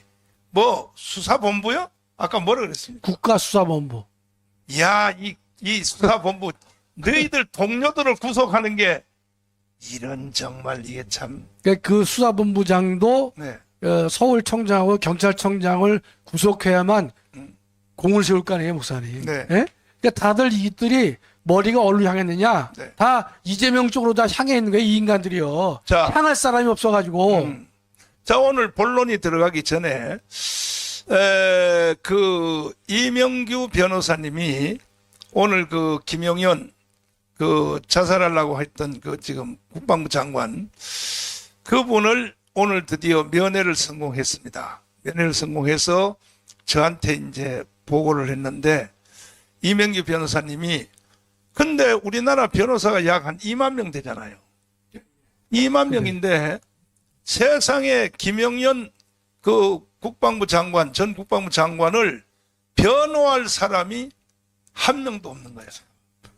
뭐 수사본부요? 아까 뭐라 그랬습니까? 국가수사본부. 야, 이 수사본부 너희들 동료들을 구속하는 게 이런 정말 이게 참 그 수사본부장도 네. 서울청장하고 경찰청장을 구속해야만 공을 세울 거 아니에요, 목사님. 네. 예? 그러니까 다들 이들이 머리가 어디로 향했느냐? 네. 다 이재명 쪽으로 다 향해 있는 거예요, 이 인간들이요. 자. 향할 사람이 없어가지고. 자, 오늘 본론이 들어가기 전에 그 이명규 변호사님이 오늘 그 김용현 그 자살하려고 했던 그 지금 국방부 장관 그분을 오늘 드디어 면회를 성공했습니다. 면회를 성공해서 저한테 이제 보고를 했는데 이명규 변호사님이 근데 우리나라 변호사가 약 한 2만 명 되잖아요. 2만 명인데 세상에 김용현 그 국방부 장관, 전 국방부 장관을 변호할 사람이 한 명도 없는 거예요.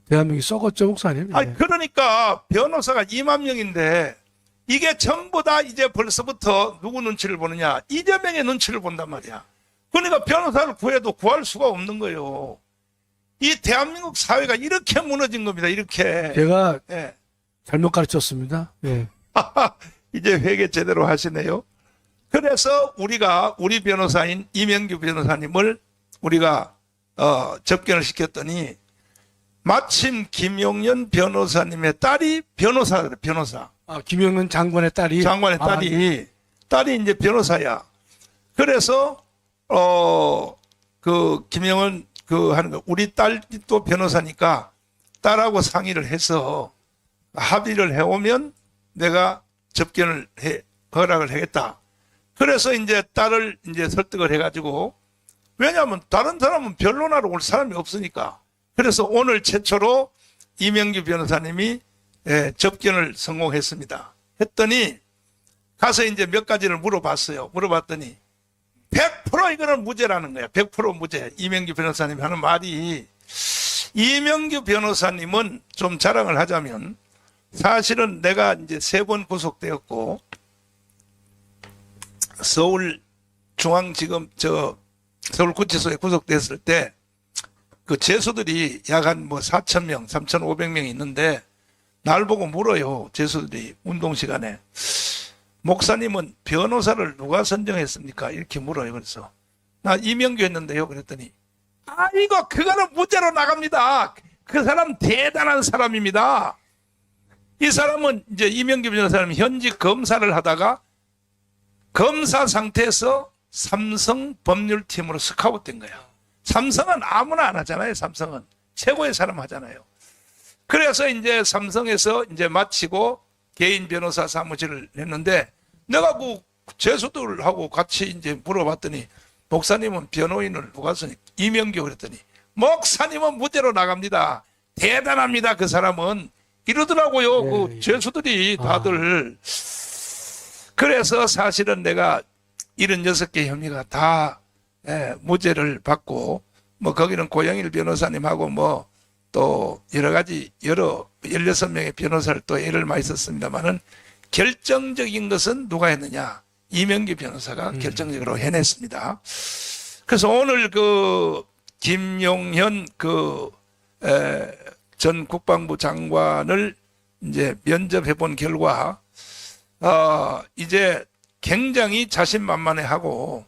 대한민국이 썩었죠, 목사님. 예. 아니, 그러니까 변호사가 2만 명인데 이게 전부 다 이제 벌써부터 누구 눈치를 보느냐? 이재명의 눈치를 본단 말이야. 그러니까 변호사를 구해도 구할 수가 없는 거예요. 이 대한민국 사회가 이렇게 무너진 겁니다. 이렇게. 제가 예. 잘못 가르쳤습니다. 예. 이제 회개 제대로 하시네요. 그래서 우리가 우리 변호사인 이명규 변호사님을 우리가 접견을 시켰더니 마침 김용현 변호사님의 딸이 변호사. 김용현 장관의 딸이. 장관의 딸이 이제 변호사야. 그래서 그 김용현 그 하는 거 우리 딸이 또 변호사니까 딸하고 상의를 해서 합의를 해오면 내가 접견을 허락을 하겠다. 그래서 이제 딸을 이제 설득을 해가지고 왜냐하면 다른 사람은 변론하러 올 사람이 없으니까. 그래서 오늘 최초로 이명규 변호사님이 접견을 성공했습니다. 했더니 가서 이제 몇 가지를 물어봤어요. 물어봤더니 100% 이거는 무죄라는 거야. 100% 무죄. 이명규 변호사님이 하는 말이 이명규 변호사님은 좀 자랑을 하자면 사실은 내가 이제 3번 구속되었고 서울중앙지검 서울구치소에 구속됐을 때 그 죄수들이 약 한 뭐 4,000명, 3,500명이 있는데 날 보고 물어요. 죄수들이 운동 시간에 목사님은 변호사를 누가 선정했습니까? 이렇게 물어요. 그래서 나 이명규 했는데요. 그랬더니 아이고 그거는 무죄로 나갑니다. 그 사람 대단한 사람입니다. 이 사람은 이제 이명규 변호사님 현직 검사를 하다가 검사 상태에서 삼성 법률팀으로 스카웃된 거야. 삼성은 아무나 안 하잖아요. 삼성은 최고의 사람 하잖아요. 그래서 이제 삼성에서 이제 마치고 개인 변호사 사무실을 했는데 내가 그 죄수들하고 같이 이제 물어봤더니 목사님은 변호인을 누가 쓰니 이명규 그랬더니 목사님은 무죄로 나갑니다. 대단합니다. 그 사람은 이러더라고요. 그 죄수들이 다들. 그래서 사실은 내가 76개 혐의가 다 무죄를 받고 뭐 거기는 고영일 변호사님하고 뭐 또 여러 가지 여러 16명의 변호사를 또 애를 많이 썼습니다만은 결정적인 것은 누가 했느냐? 이명기 변호사가 결정적으로 해냈습니다. 그래서 오늘 그 김용현 전 국방부 장관을 이제 면접해 본 결과 이제 굉장히 자신만만해하고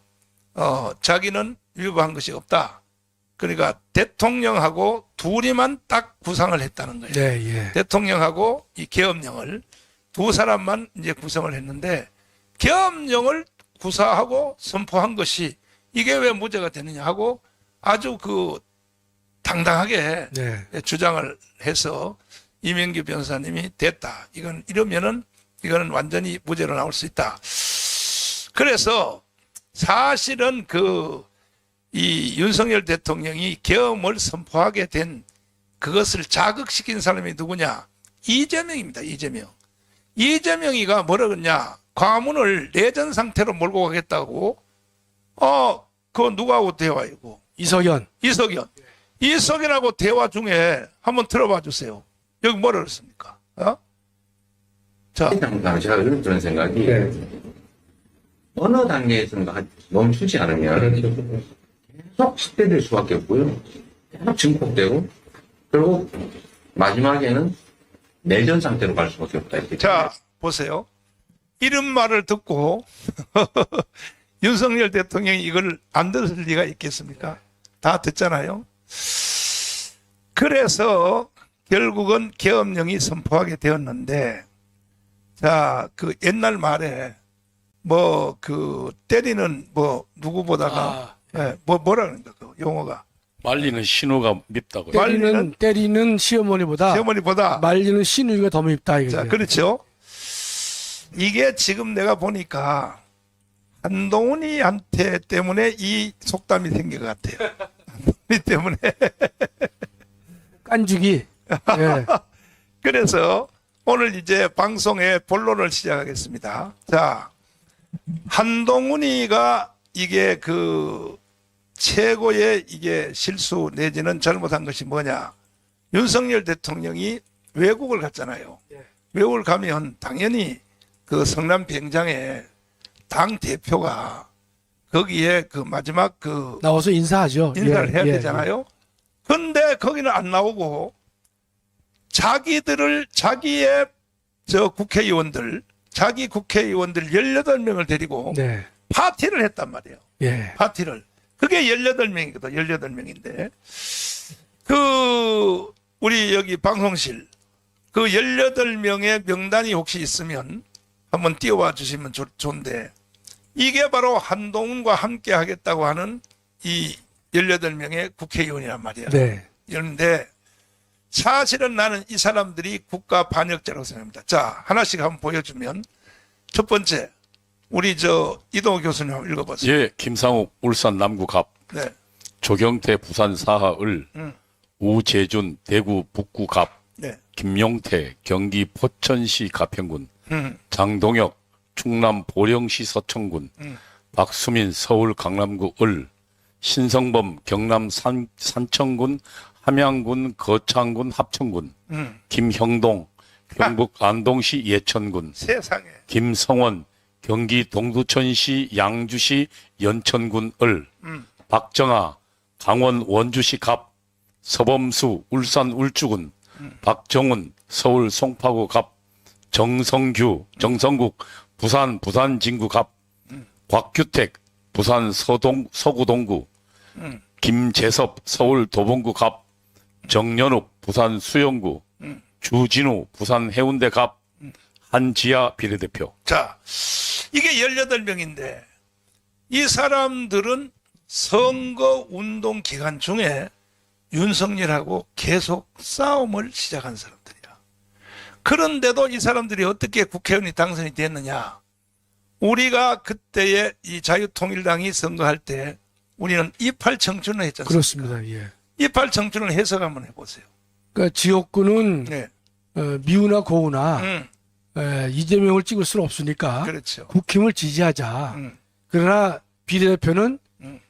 자기는 위법한 것이 없다. 그러니까 대통령하고 둘이만 딱 구상을 했다는 거예요. 네, 예. 대통령하고 이 계엄령을 두 사람만 이제 구성을 했는데 계엄령을 구사하고 선포한 것이 이게 왜 문제가 되느냐 하고 아주 그 당당하게 네. 주장을 해서 이명기 변호사님이 됐다. 이러면은 이거는 완전히 무죄로 나올 수 있다. 그래서 사실은 이 윤석열 대통령이 계엄을 선포하게 된 그것을 자극시킨 사람이 누구냐? 이재명입니다. 이재명. 이재명이가 뭐라 그러냐? 과문을 내전 상태로 몰고 가겠다고. 그거 누구하고 대화이고? 이석연. 이석연하고 대화 중에 한번 들어봐 주세요. 여기 뭐라 그랬습니까? 자, 제가 그런 생각이 어느 단계에선가 멈추지 않으면 계속 확대될 수밖에 없고요. 계속 증폭되고 그리고 마지막에는 내전 상태로 갈 수밖에 없다. 이렇게. 자, 보세요. 이런 말을 듣고 윤석열 대통령이 이걸 안 들을 리가 있겠습니까? 다 듣잖아요. 그래서 결국은 계엄령이 선포하게 되었는데, 자, 그 옛날 말에 때리는 누구보다가 뭐라 그러는가 그 용어가 말리는 신우가 밉다고요. 때리는 시어머니보다 말리는 시누이가 더 밉다 이거죠. 자, 그렇죠. 이게 지금 내가 보니까 한동훈이한테 때문에 이 속담이 생긴 것 같아요. 한동훈이 때문에. 깐죽이. 예. 그래서 오늘 이제 방송의 본론을 시작하겠습니다. 자, 한동훈이가 이게 최고의 이게 실수 내지는 잘못한 것이 뭐냐? 윤석열 대통령이 외국을 갔잖아요. 외국을 가면 당연히 그 성남 비행장에 당 대표가 거기에 마지막 나와서 인사하죠. 인사를 해야 예. 되잖아요. 근데 거기는 안 나오고 자기의 자기 국회의원들 18명을 데리고 네. 파티를 했단 말이에요. 예. 파티를. 그게 18명이거든. 18명인데. 우리 여기 방송실 18명의 명단이 혹시 있으면 한번 띄워와 주시면 좋은데, 이게 바로 한동훈과 함께 하겠다고 하는 이 18명의 국회의원이란 말이야. 네. 그런데 사실은 나는 이 사람들이 국가 반역자라고 생각합니다. 자, 하나씩 한번 보여주면, 첫 번째, 우리 이동호 교수님 한번 읽어보세요. 예, 김상욱 울산 남구갑, 네. 조경태 부산 사하을, 우재준 대구 북구갑, 네. 김용태 경기 포천시 가평군, 장동혁 충남 보령시 서천군, 박수민 서울 강남구 을, 신성범 경남 산청군 함양군 거창군 합천군, 김형동 경북 안동시 예천군, 세상에. 김성원 경기 동두천시 양주시 연천군 을, 박정아 강원 원주시 갑, 서범수 울산 울주군, 박정훈 서울 송파구 갑, 정성국 부산 진구 갑, 곽규택 부산 서구동구, 김재섭 서울 도봉구 갑, 정연욱 부산 수영구, 주진우 부산 해운대 갑, 한지아 비례대표. 자, 이게 18명인데 이 사람들은 선거 운동 기간 중에 윤석열하고 계속 싸움을 시작한 사람들이야. 그런데도 이 사람들이 어떻게 국회의원이 당선이 됐느냐? 우리가 그때의 이 자유통일당이 선거할 때 우리는 이팔 청춘을 했지 않습니까? 그렇습니다. 예. 이팔 청춘을 해석 한번 해보세요. 그러니까 지역구는 네. 미우나 고우나 이재명을 찍을 수는 없으니까 그렇죠. 국힘을 지지하자. 그러나 비례대표는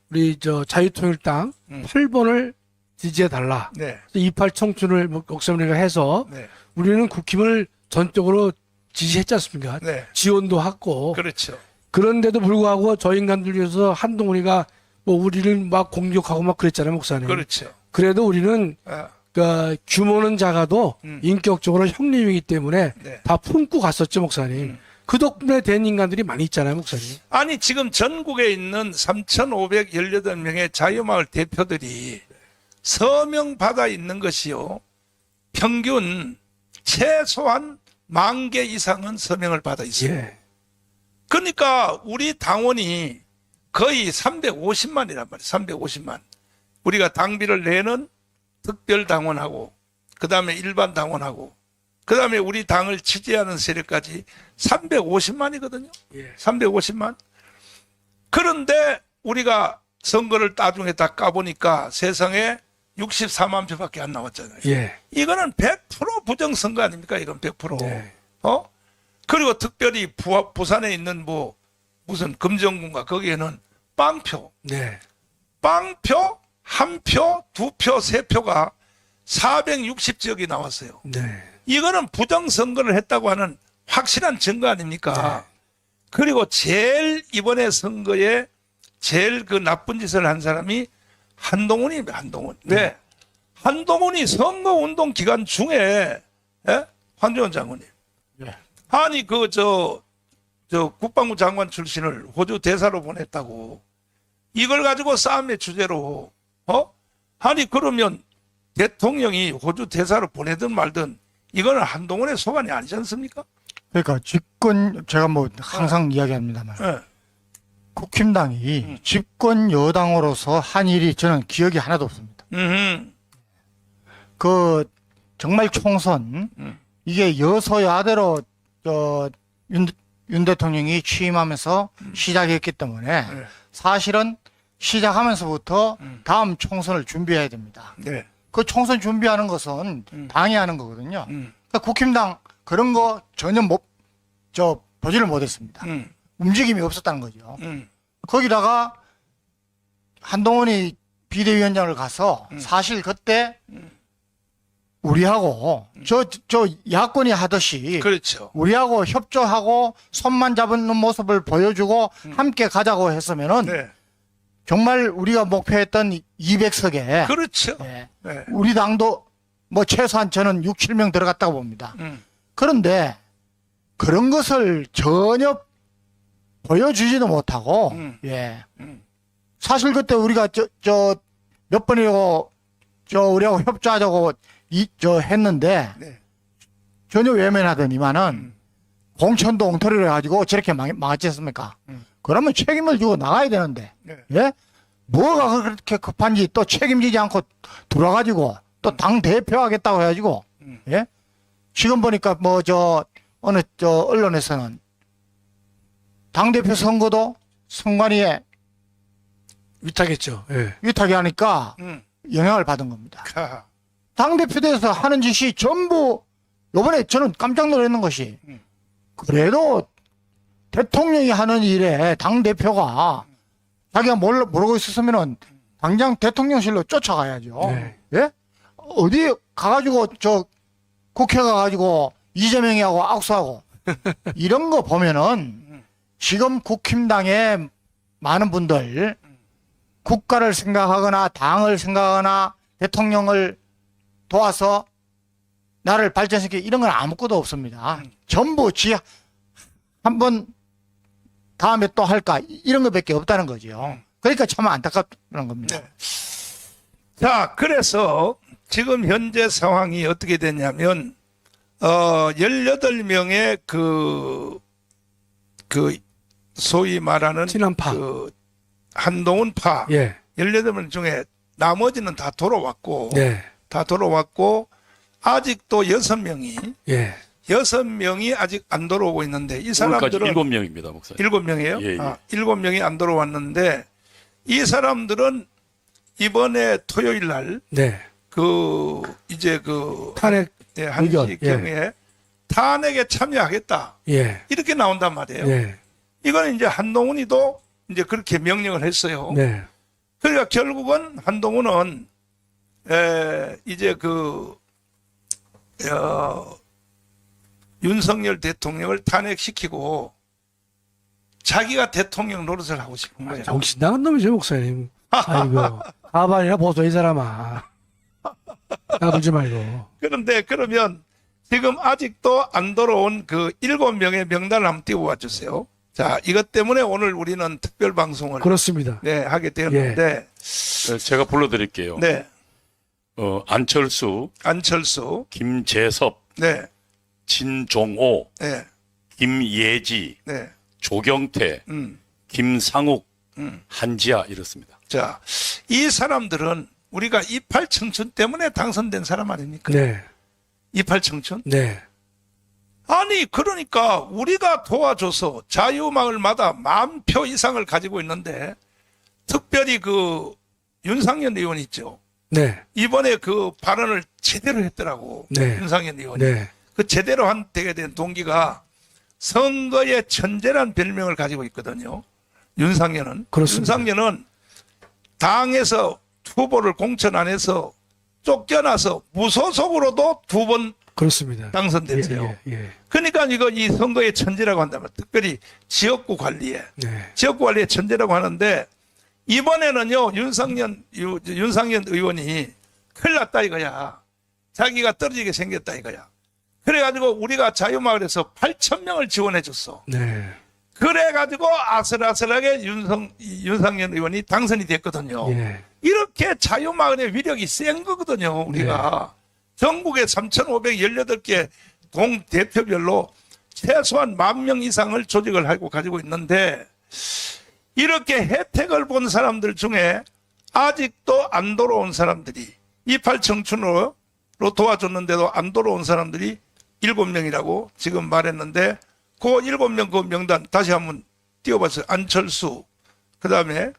우리 자유통일당 8번을 지지해달라. 네. 이팔 청춘을 목소리가 해서 네. 우리는 국힘을 전적으로 지지했지 않습니까? 네. 지원도 하고. 그렇죠. 그런데도 불구하고 저 인간들 위해서 한동훈이가 뭐 우리를 막 공격하고 막 그랬잖아요, 목사님. 그렇죠. 그래도 우리는 아, 그 규모는 작아도 인격적으로 형님이기 때문에 네. 다 품고 갔었죠, 목사님. 그 덕분에 된 인간들이 많이 있잖아요, 목사님. 아니 지금 전국에 있는 3,518명의 자유마을 대표들이 서명 받아 있는 것이요. 평균 최소한 10,000개 이상은 서명을 받아 있어요. 예. 그러니까 우리 당원이 거의 350만이란 말이에요. 350만. 우리가 당비를 내는 특별 당원하고 그다음에 일반 당원하고 그다음에 우리 당을 지지하는 세력까지 350만이거든요. 예. 350만. 그런데 우리가 선거를 나중에 다 까보니까 세상에 64만 표밖에 안 나왔잖아요. 예. 이거는 100% 부정선거 아닙니까? 이건 100%. 네. 그리고 특별히 부산에 있는 뭐 무슨 금정군가 거기에는 빵표, 네. 빵표, 한 표, 두 표, 세 표가 460지역이 나왔어요. 네. 이거는 부정선거를 했다고 하는 확실한 증거 아닙니까? 그리고 제일 이번에 선거에 제일 그 나쁜 짓을 한 사람이 한동훈입니다. 한동훈. 네. 한동훈이 선거운동 기간 중에 한종원 장관님. 예. 아니 저 국방부 장관 출신을 호주 대사로 보냈다고 이걸 가지고 싸움의 주제로 아니 그러면 대통령이 호주 대사로 보내든 말든 이거는 한동훈의 소관이 아니지 않습니까? 그러니까 집권 제가 뭐 항상 이야기합니다만 예. 국힘당이 집권 여당으로서 한 일이 저는 기억이 하나도 없습니다. 그 정말 총선 이게 여소야대로 윤 대통령이 취임하면서 시작했기 때문에 사실은 시작하면서부터 다음 총선을 준비해야 됩니다. 네. 그 총선 준비하는 것은 당이 하는 거거든요. 그러니까 국힘당 그런 거 전혀 보지를 못했습니다. 움직임이 없었다는 거죠. 거기다가 한동훈이 비대위원장을 가서 사실 그때 우리하고 저 야권이 하듯이 그렇죠. 우리하고 협조하고 손만 잡는 모습을 보여주고 함께 가자고 했으면은 네. 정말 우리가 목표했던 200석에 그렇죠. 예, 네. 우리 당도 뭐 최소한 저는 6, 7명 들어갔다고 봅니다. 그런데 그런 것을 전혀 보여주지도 못하고 예. 사실 그때 우리가 몇 번이고 우리하고 협조하자고 했는데 네. 전혀 외면하더니만은 공천도 엉터리로 해가지고 저렇게 망했지 않습니까? 그러면 책임을 지고 나가야 되는데 네. 예? 뭐가 그렇게 급한지 또 책임지지 않고 들어가지고 또 당 대표 하겠다고 해가지고 예? 지금 보니까 뭐 어느 언론에서는 당 대표 선거도 선관위에 위탁했죠. 예. 위탁이 하니까 음. 영향을 받은 겁니다. 하. 당대표대에서 하는 짓이 전부 요번에 저는 깜짝 놀랐는 것이 그래도 대통령이 하는 일에 당대표가 자기가 모르고 있었으면은 당장 대통령실로 쫓아가야죠. 네. 예? 어디 가가지고 국회 가가지고 이재명이하고 악수하고 이런 거 보면은 지금 국힘당의 많은 분들 국가를 생각하거나 당을 생각하거나 대통령을 도와서 나를 발전시키기 이런 건 아무것도 없습니다. 전부 한번 다음에 또 할까 이런 것밖에 없다는 거죠. 그러니까 참 안타깝다는 겁니다. 네. 자, 그래서 지금 현재 상황이 어떻게 됐냐면 18명의 그 소위 말하는 친한파. 그 한동훈파 예. 18명 중에 나머지는 다 돌아왔고 네. 다 돌아왔고 아직도 6명이 예. 6명이 아직 안 돌아오고 있는데 이 오늘까지 사람들은 7명입니다, 목사님. 7명이에요? 예, 예. 7명이 안 돌아왔는데 이 사람들은 이번에 토요일 날 네. 이제 그 탄핵 한시 의견, 경우에 탄핵에 참여하겠다 예. 이렇게 나온단 말이에요. 예. 이거는 이제 한동훈이도 이제 그렇게 명령을 했어요. 네. 그러니까 결국은 한동훈은 이제 윤석열 대통령을 탄핵시키고 자기가 대통령 노릇을 하고 싶은 거예요. 정신 나간 놈이죠, 목사님. 아이고, 가발이나 벗어, 이 사람아. 나불지 말고. 그런데 그러면 지금 아직도 안 돌아온 그 7명의 명단을 한번 띄워와 주세요. 자, 이것 때문에 오늘 우리는 특별 방송을 그렇습니다. 네, 하게 되었는데 제가 불러드릴게요. 네, 안철수, 안철수, 김재섭, 네, 진종호, 네, 김예지, 네, 조경태, 김상욱, 한지아 이렇습니다. 자, 이 사람들은 우리가 이팔 청춘 때문에 당선된 사람 아닙니까? 네. 이팔 청춘? 네. 아니, 그러니까 우리가 도와줘서 자유마을마다 10,000표 이상을 가지고 있는데 특별히 그 윤상현 의원 있죠. 네. 이번에 그 발언을 제대로 했더라고. 네. 윤상현 의원이. 네. 그 제대로 되게 된 동기가 선거의 천재란 별명을 가지고 있거든요. 윤상현은. 그렇습니다. 윤상현은 당에서 후보를 공천 안 해서 쫓겨나서 무소속으로도 2번 그렇습니다. 당선됐어요. 예. 그러니까 이거 이 선거의 천재라고 한다면 특별히 지역구 관리에 네. 지역구 관리의 천재라고 하는데 이번에는요 윤상현 의원이 큰일 났다 이거야. 자기가 떨어지게 생겼다 이거야. 그래가지고 우리가 자유마을에서 8,000명을 지원해 줬어. 네. 그래가지고 아슬아슬하게 윤상현 의원이 당선이 됐거든요. 예. 이렇게 자유마을의 위력이 센 거거든요, 우리가. 전국에 3,518개 동 대표별로 최소한 10,000명 이상을 조직을 하고 가지고 있는데 이렇게 혜택을 본 사람들 중에 아직도 안 돌아온 사람들이 이팔 청춘으로 도와줬는데도 안 돌아온 사람들이 7명이라고 지금 말했는데 그 7명 그 명단 다시 한번 띄워봤어요. 안철수, 그 다음에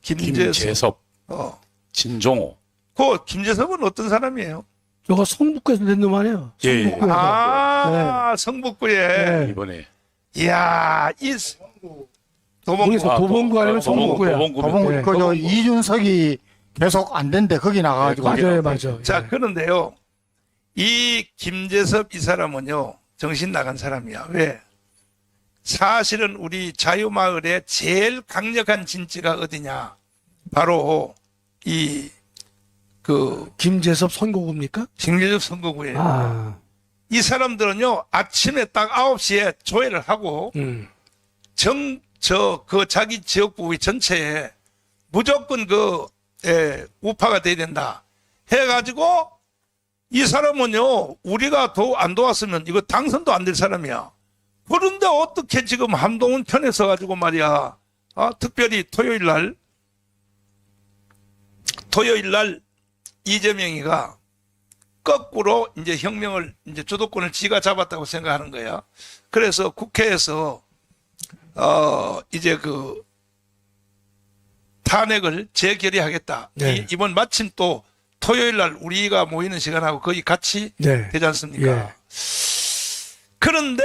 김재섭, 진종호. 그 김재섭은 어떤 사람이에요? 저거 성북구에서 낸 놈 아니에요? 예, 예. 성북구에서. 아, 성북구에. 네. 이번에 이야, 도봉구. 거기서 도봉구 아니면 성북구야. 도봉구. 네. 그저 이준석이 계속 안 된대 거기 나가가지고 맞아요, 맞아요. 자, 그런데요. 이 김재섭 이 사람은요, 정신 나간 사람이야. 왜? 사실은 우리 자유마을의 제일 강력한 진지가 어디냐? 바로 김재섭 선거구입니까? 김재섭 선거구예요. 아, 이 사람들은요, 아침에 딱 9시에 조회를 하고, 자기 지역구 전체에 무조건 우파가 돼야 된다. 해가지고, 이 사람은요, 우리가 안 도왔으면 이거 당선도 안 될 사람이야. 그런데 어떻게 지금 한동훈 편에 서가지고 말이야, 특별히 토요일 날 이재명이가 거꾸로 이제 혁명을, 이제 주도권을 지가 잡았다고 생각하는 거야. 그래서 국회에서, 이제 탄핵을 재결의하겠다. 네. 이번 마침 또 토요일 날 우리가 모이는 시간하고 거의 같이 네. 되지 않습니까? 예. 그런데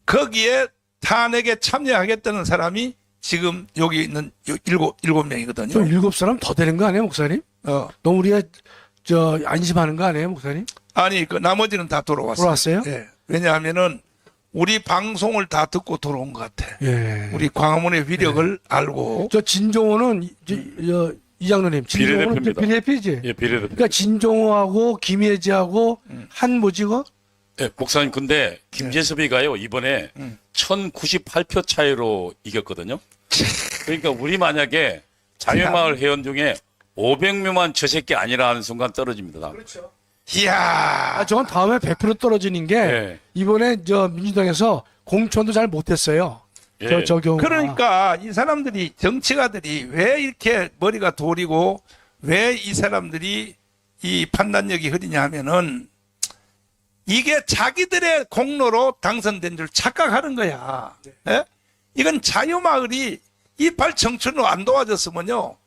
거기에 탄핵에 참여하겠다는 사람이 지금 여기 있는 일곱 명이거든요. 좀 7사람 더 되는 거 아니에요, 목사님? 너무 우리가 안심하는 거 아니에요, 목사님? 아니, 나머지는 다 돌아왔어요. 돌아왔어요? 예. 왜냐하면은 우리 방송을 다 듣고 돌아온 것 같아. 예. 우리 광화문의 위력을 알고. 저 진종호는 이장로님, 진종호는 비례대표입니다. 비례대표지? 예, 비례대표. 그러니까 진종호하고 김혜지하고 한 뭐지고? 예, 목사님, 근데 김재섭이가요, 이번에 1,098표 차이로 이겼거든요. 그러니까 우리 만약에 자유마을 회원 중에 500명만 저 새끼 아니라 하는 순간 떨어집니다. 그렇죠. 이야. 저건 다음에 100% 떨어지는 게 예. 이번에 민주당에서 공천도 잘 못했어요. 예. 저 경우. 그러니까 이 사람들이, 정치가들이 왜 이렇게 머리가 돌이고 왜 이 사람들이 이 판단력이 흐리냐 하면은 이게 자기들의 공로로 당선된 줄 착각하는 거야. 예? 이건 자유마을이 이팔 청춘으로 안 도와줬으면요.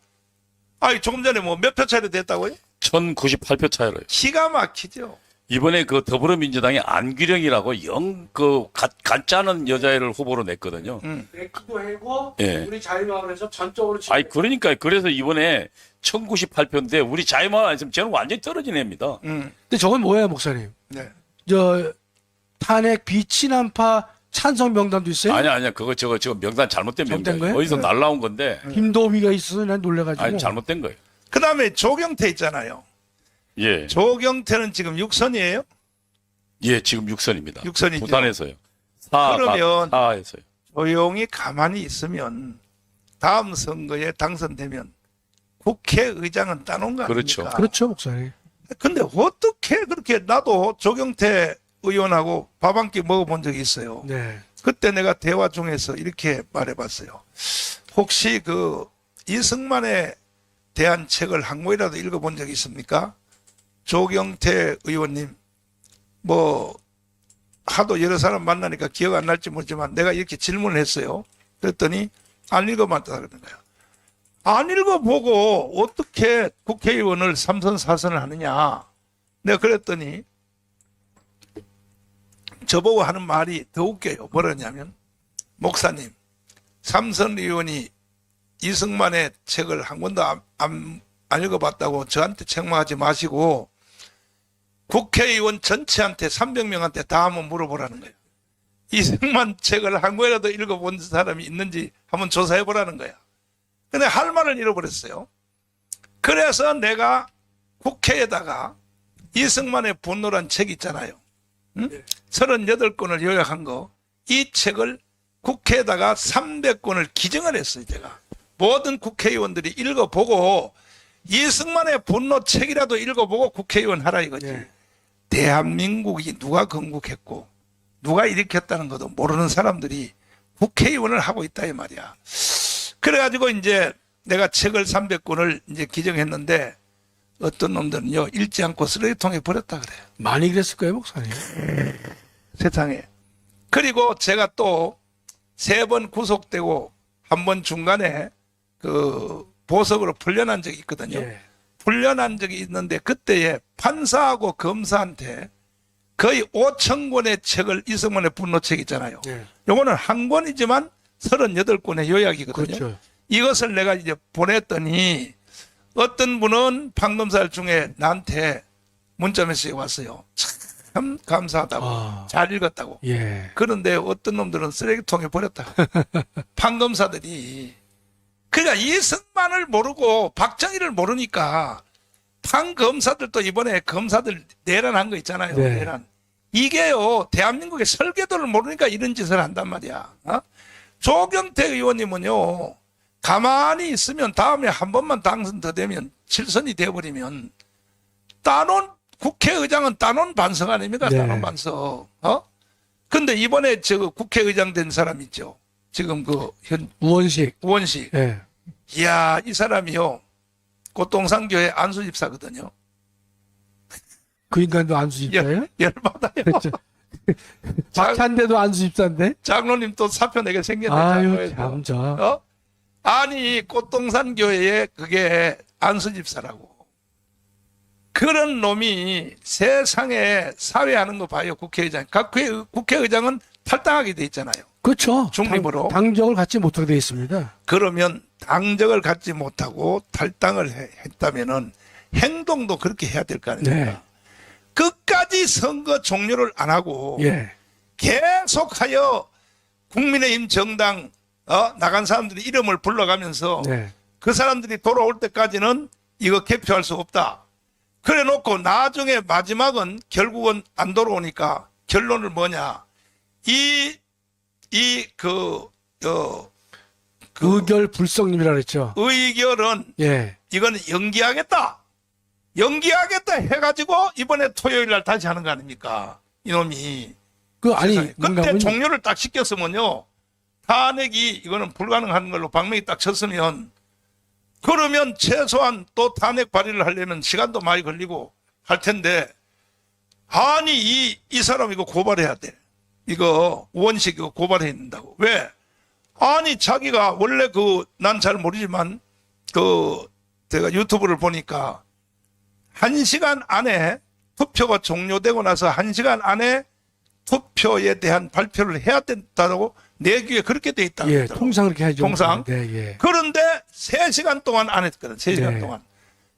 조금 전에 몇 표 차이로 됐다고요? 1,098표 차이로요. 기가 막히죠. 이번에 더불어민주당이 안규령이라고 가짜는 여자애를 후보로 냈거든요. 내기도 하고 예. 우리 자유마을에서 전적으로 그러니까 그래서 이번에 1,098표인데 우리 자유마을 아니으면 저는 완전히 떨어진 애입니다. 근데 저건 뭐예요, 목사님? 네. 탄핵 비친한파 찬성 명단도 있어요? 아니야. 그거 저거 명단 잘못된 잘못된 명단. 거예요? 어디서 날라온 건데. 김도휘가 있어서 난 놀래가지고. 아니, 잘못된 거예요. 그 다음에 조경태 있잖아요. 예. 조경태는 지금 육선이에요? 예, 지금 육선입니다. 육선이죠. 부산에서요. 그러면 사에서요. 조용히 가만히 있으면 다음 선거에 당선되면 국회의장은 따놓은 거 아닙니까? 그렇죠. 그렇죠, 목사님. 근데 어떻게 그렇게 나도 조경태 의원하고 밥 한 끼 먹어본 적이 있어요. 네. 그때 내가 대화 중에서 이렇게 말해봤어요. 혹시 그 이승만에 대한 책을 한 권이라도 읽어본 적이 있습니까? 조경태 의원님 뭐 하도 여러 사람 만나니까 기억 안 날지 모르지만 내가 이렇게 질문을 했어요. 그랬더니 안 읽어봤다 그러는 거예요. 안 읽어보고 어떻게 국회의원을 3선 4선을 하느냐. 내가 그랬더니 저보고 하는 말이 더 웃겨요. 뭐라냐면 목사님 3선 의원이 이승만의 책을 한 권도 안 읽어봤다고 저한테 책망하지 마시고 국회의원 전체한테 300명한테 다 한번 물어보라는 거예요. 이승만 책을 한 권이라도 읽어본 사람이 있는지 한번 조사해보라는 거야. 근데 할 말을 잃어버렸어요. 그래서 내가 국회에다가 이승만의 분노란 책 있잖아요. 응? 38권을 요약한 거. 이 책을 국회에다가 300권을 기증을 했어요. 제가. 모든 국회의원들이 읽어보고 이승만의 분노 책이라도 읽어보고 국회의원 하라 이거지. 네. 대한민국이 누가 건국했고 누가 일으켰다는 것도 모르는 사람들이 국회의원을 하고 있다 이 말이야. 그래가지고 이제 내가 책을 300권을 이제 기증했는데 어떤 놈들은요 읽지 않고 쓰레기통에 버렸다 그래요. 많이 그랬을 거예요, 목사님. 세상에. 그리고 제가 또 3번 구속되고 한 번 중간에 그 보석으로 풀려난 적이 있거든요. 예. 풀려난 적이 있는데 그때에 판사하고 검사한테 거의 5천 권의 책을 이승만의 분노책 있잖아요. 예. 요거는 한 권이지만 38권의 요약이거든요. 그렇죠. 이것을 내가 이제 보냈더니 어떤 분은 판검사들 중에 나한테 문자 메시지 왔어요. 참 감사하다고. 아. 잘 읽었다고. 예. 그런데 어떤 놈들은 쓰레기통에 버렸다. 판검사들이. 그러니까 이승만을 모르고 박정희를 모르니까 판검사들도 이번에 검사들 내란한 거 있잖아요. 네. 내란. 이게요. 대한민국의 설계도를 모르니까 이런 짓을 한단 말이야. 어? 조경태 의원님은요. 가만히 있으면 다음에 한 번만 당선 더 되면 7선이 되어버리면 따놓은 국회의장은 따놓은 반석 아닙니까? 네. 따놓은 반석. 어? 근데 이번에 저 국회의장 된 사람 있죠. 지금 그 우원식. 우원식. 예. 이야, 이 사람이요. 꽃동산교회 안수집사거든요. 그 인간도 안수집사예요? 열받아요. 그렇죠. 박찬대도 안수집사인데? 장로님 또 사표 내게 생겼네. 아유, 장로에서. 참, 저. 어? 아니, 꽃동산교회에 그게 안수집사라고. 그런 놈이 세상에 사회하는 거 봐요, 국회의장. 각 국회의장은 탈당하게 돼 있잖아요. 그렇죠. 중립으로. 당적을 갖지 못하게 되어 있습니다. 그러면 당적을 갖지 못하고 탈당을 했다면은 행동도 그렇게 해야 될 거 아닙니까? 네. 끝까지 선거 종료를 안 하고 예. 계속하여 국민의힘 정당 나간 사람들이 이름을 불러가면서 네. 그 사람들이 돌아올 때까지는 이거 개표할 수 없다. 그래 놓고 나중에 마지막은 결국은 안 돌아오니까 결론을 뭐냐. 의결 불성립이라 그랬죠. 의결은 예. 이거는 연기하겠다. 연기하겠다 해가지고 이번에 토요일 날 다시 하는 거 아닙니까? 이놈이. 아니, 세상에. 뭔가 그때 보면- 종료를 딱 시켰으면요. 탄핵이 이거는 불가능한 걸로 박명이 딱 쳤으면 그러면 최소한 또 탄핵 발의를 하려면 시간도 많이 걸리고 할 텐데 아니 이 사람 이거 고발해야 돼. 이거 우원식 이거 고발해야 된다고. 왜? 아니 자기가 원래 난 잘 모르지만 제가 유튜브를 보니까 1시간 안에 투표가 종료되고 나서 1시간 안에 투표에 대한 발표를 해야 된다고 내규에 그렇게 돼 있다. 예, 통상 그렇게 하죠. 통상. 네, 예. 그런데 3시간 동안 안 했거든. 3시간 네. 동안.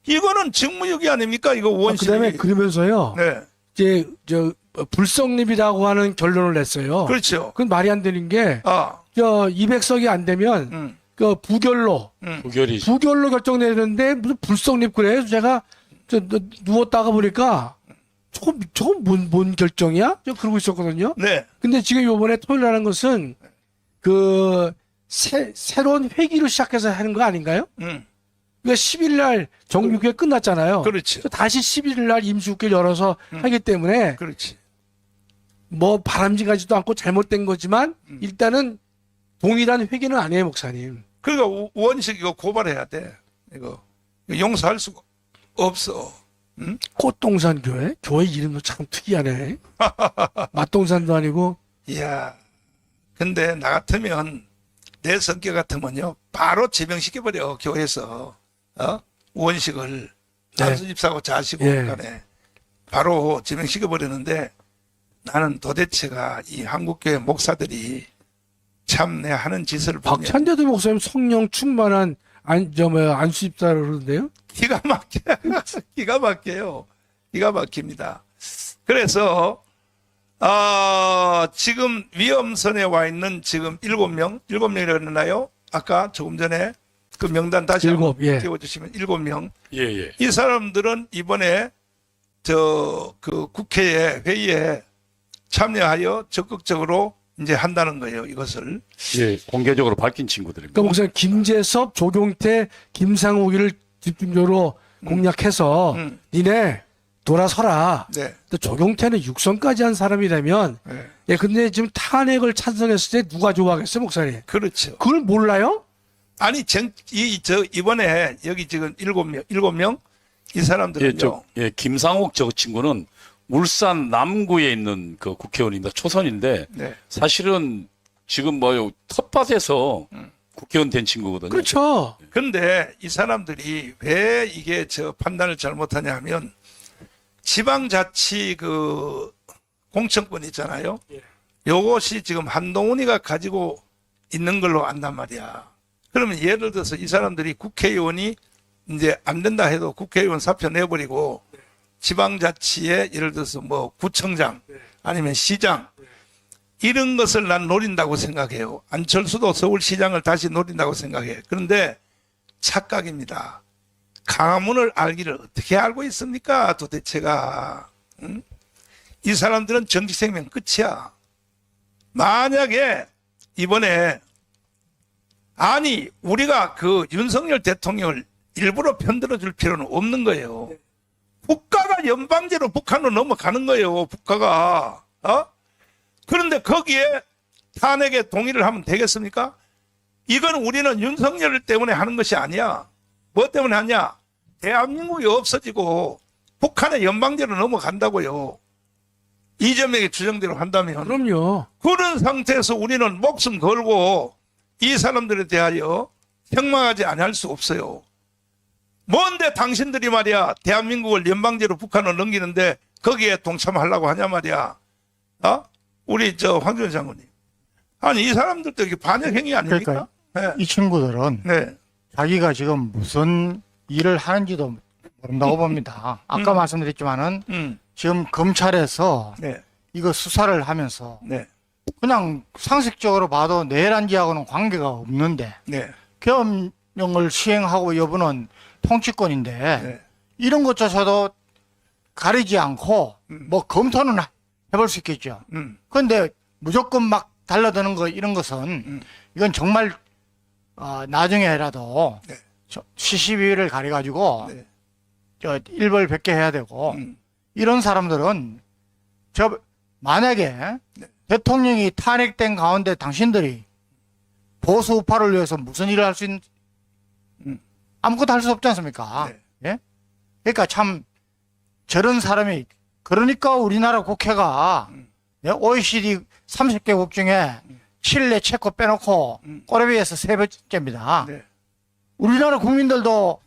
이거는 직무유기 아닙니까? 이거 그 우원식이. 다음에 그러면서요. 네. 이제, 불성립이라고 하는 결론을 냈어요. 그렇죠. 그건 말이 안 되는 게, 아, 200석이 안 되면, 그 부결로 부결이 결정내는데 무슨 불성립 그래? 그래서 제가 누웠다가 보니까 저건 뭔 결정이야? 저 그러고 있었거든요. 네. 근데 지금 요번에 토요일하는 것은 그 새로운 회기를 시작해서 하는 거 아닌가요? 그러니까 10일 날 정규국회 끝났잖아요. 그렇지. 그래서 다시 11일 날 임시국회 열어서 하기 때문에 그렇지. 뭐 바람직하지도 않고 잘못된 거지만 일단은 동일한 회기는 아니에요, 목사님. 그러니까 우원식 이거 고발해야 돼. 이거 용서할 수가 없어. 꽃동산 교회? 교회 이름도 참 특이하네. 맛동산도 아니고. 이야. 근데 나 같으면 내 성격 같으면요 바로 제명시켜버려 교회에서 우원식을 장수집사하고 자시고 예. 간에 바로 제명시켜버리는데 나는 도대체가 이 한국교회 목사들이 참 내 하는 짓을 보면 박찬대도 목사님 성령 충만한 안수집사를 그러는데요? 기가 막혀요. 기가 막혀요. 기가 막힙니다. 그래서 지금 위험선에 와 있는 지금 7명이라고 했나요? 아까 조금 전에 그 명단 다시 한번 예. 띄워주시면 7명. 예. 이 사람들은 이번에 그 국회에 회의에 참여하여 적극적으로 이제 한다는 거예요. 이것을. 예, 공개적으로 밝힌 친구들입니다. 그러니까 목사님 김재섭, 조경태, 김상욱이를 집중적으로 공략해서 니네 돌아서라. 네. 근데 조경태는 육선까지 한 사람이라면 네. 예, 근데 지금 탄핵을 찬성했을 때 누가 좋아하겠어요, 목사님? 그렇죠. 그걸 몰라요? 아니 이번에 여기 지금 7명 이 사람들은요. 김상욱 저 친구는 울산 남구에 있는 그 국회의원입니다. 초선인데 네. 사실은 지금 뭐 텃밭에서 국회의원 된 친구거든요. 그렇죠. 근데 이 사람들이 왜 이게 판단을 잘못하냐 하면 지방자치 그 공천권 있잖아요. 요것이 지금 한동훈이가 가지고 있는 걸로 안단 말이야. 그러면 예를 들어서 이 사람들이 국회의원이 이제 안 된다 해도 국회의원 사표 내버리고 지방자치에 예를 들어서 뭐 구청장 아니면 시장 이런 것을 난 노린다고 생각해요. 안철수도 서울시장을 다시 노린다고 생각해. 그런데 착각입니다. 강화문을 알기를 어떻게 알고 있습니까? 도대체가. 응? 이 사람들은 정치 생명 끝이야. 만약에 이번에 아니 우리가 그 윤석열 대통령을 일부러 편들어 줄 필요는 없는 거예요. 국가가 연방제로 북한으로 넘어가는 거예요. 국가가. 그런데 거기에 탄핵에 동의를 하면 되겠습니까? 이건 우리는 윤석열 때문에 하는 것이 아니야. 뭐 때문에 하냐? 대한민국이 없어지고 북한의 연방제로 넘어간다고요. 이재명의 주장대로 한다면. 그럼요. 그런 상태에서 우리는 목숨 걸고 이 사람들에 대하여 형망하지 않을 수 없어요. 뭔데 당신들이 말이야 대한민국을 연방제로 북한으로 넘기는데 거기에 동참하려고 하냐 말이야. 우리 황교안 장군님. 아니 이 사람들도 이게 반역 행위 아닙니까? 그러니까 이 친구들은 네. 자기가 지금 무슨 일을 하는지도 모른다고 봅니다. 아까 말씀드렸지만은 지금 검찰에서 네. 이거 수사를 하면서 네. 그냥 상식적으로 봐도 내란지하고는 관계가 없는데 네. 계엄령을 시행하고 여부는 통치권인데 네. 이런 것조차도 가리지 않고 뭐 검토는 해볼 수 있겠죠. 그런데 무조건 막 달라드는 거 이런 것은 이건 정말 나중에라도 네. 시시비를 가려가지고 네. 일벌 100개 해야 되고 이런 사람들은 만약에 대통령이 탄핵된 가운데 당신들이 보수 우파를 위해서 무슨 일을 할 수 있는 아무것도 할 수 없지 않습니까? 네. 예? 그러니까 참 저런 사람이 그러니까 우리나라 국회가 OECD 30개국 중에 칠레, 체코 빼놓고 꼬레비에서 세 번째입니다. 네. 우리나라 국민들도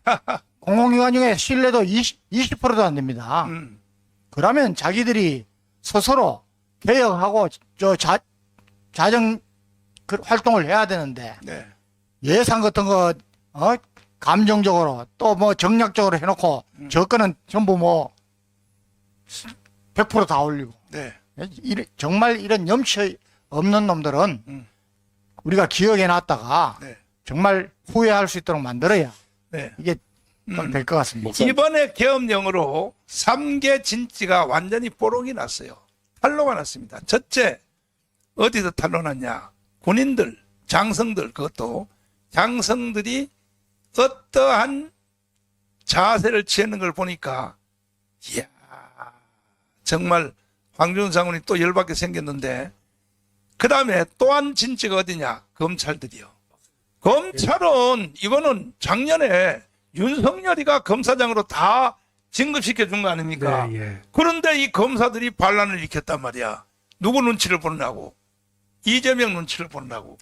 공공기관 중에 신뢰도 20%도 안 됩니다. 그러면 자기들이 스스로 개혁하고 자정 활동을 해야 되는데 네. 예산 같은 거 감정적으로 또 뭐 정략적으로 해놓고 저 거는 전부 뭐 100% 다 올리고 네. 정말 이런 염치 없는 놈들은 우리가 기억해 놨다가 네. 정말 후회할 수 있도록 만들어야 네. 이게 될 것 같습니다. 이번에 계엄령으로 3개 진지가 완전히 뽀록이 났어요. 탄로가 났습니다. 첫째, 어디서 탄로 났냐? 군인들, 장성들, 그것도 장성들이 어떠한 자세를 취하는 걸 보니까, 이야, 정말 황준우 장군이 또 열받게 생겼는데, 그 다음에 또 한 진지가 어디냐? 검찰들이요. 검찰은 이거는 작년에 윤석열이가 검사장으로 다 진급시켜 준 거 아닙니까? 네, 예. 그런데 이 검사들이 반란을 일으켰단 말이야. 누구 눈치를 보느냐고. 이재명 눈치를 보느냐고.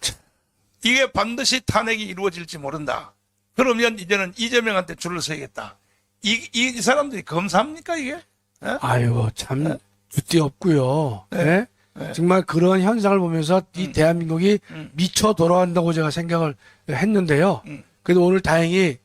이게 반드시 탄핵이 이루어질지 모른다. 그러면 이제는 이재명한테 줄을 서야겠다. 이 사람들이 검사입니까 이게? 예? 아이고 참 주띠 없고요. 네. 네? 정말 그런 현상을 보면서 이 대한민국이 미쳐 돌아간다고 제가 생각을 했는데요. 그래도 오늘 다행히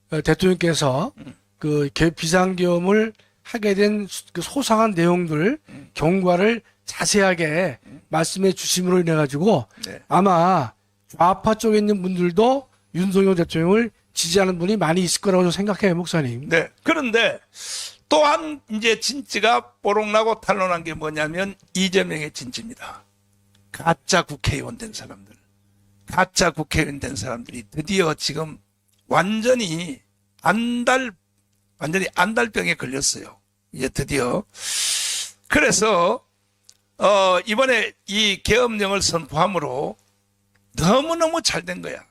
대통령께서 그 비상계엄을 하게 된 그 소상한 내용들 경과를 자세하게 말씀해 주심으로 인해 가지고 네. 아마 좌파 쪽에 있는 분들도 윤석열 대통령을 지지하는 분이 많이 있을 거라고 생각해요, 목사님. 네. 그런데 또한 이제 진지가 뽀록나고 탄로난 게 뭐냐면 이재명의 진지입니다. 가짜 국회의원 된 사람들. 가짜 국회의원 된 사람들이 드디어 지금 완전히 안달병에 걸렸어요. 이제 드디어. 그래서 이번에 이 계엄령을 선포함으로 너무너무 잘 된 거야.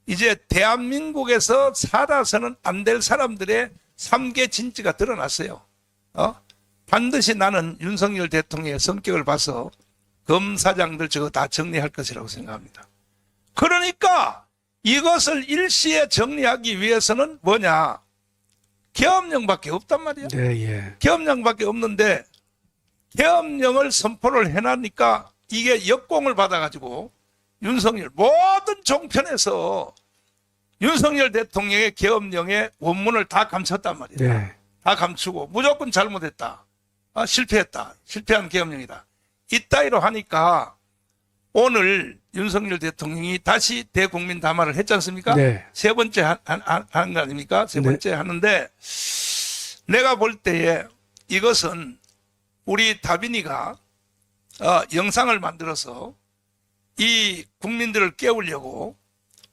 이제 대한민국에서 살아서는 안 될 사람들의 3개 진지가 드러났어요. 반드시 나는 윤석열 대통령의 성격을 봐서 검사장들 저거 다 정리할 것이라고 생각합니다. 그러니까 이것을 일시에 정리하기 위해서는 뭐냐? 계엄령밖에 없단 말이야. 네, 예. 계엄령밖에 없는데 계엄령을 선포를 해놨으니까 이게 역공을 받아가지고 윤석열 모든 종편에서 윤석열 대통령의 계엄령의 원문을 다 감췄단 말이야. 네. 다 감추고 무조건 잘못했다. 실패했다. 실패한 계엄령이다. 이따위로 하니까 오늘 윤석열 대통령이 다시 대국민 담화를 했지 않습니까? 네. 세 번째 하는 거 아닙니까? 세 번째 하는데 내가 볼 때에 이것은 우리 다빈이가 영상을 만들어서 이 국민들을 깨우려고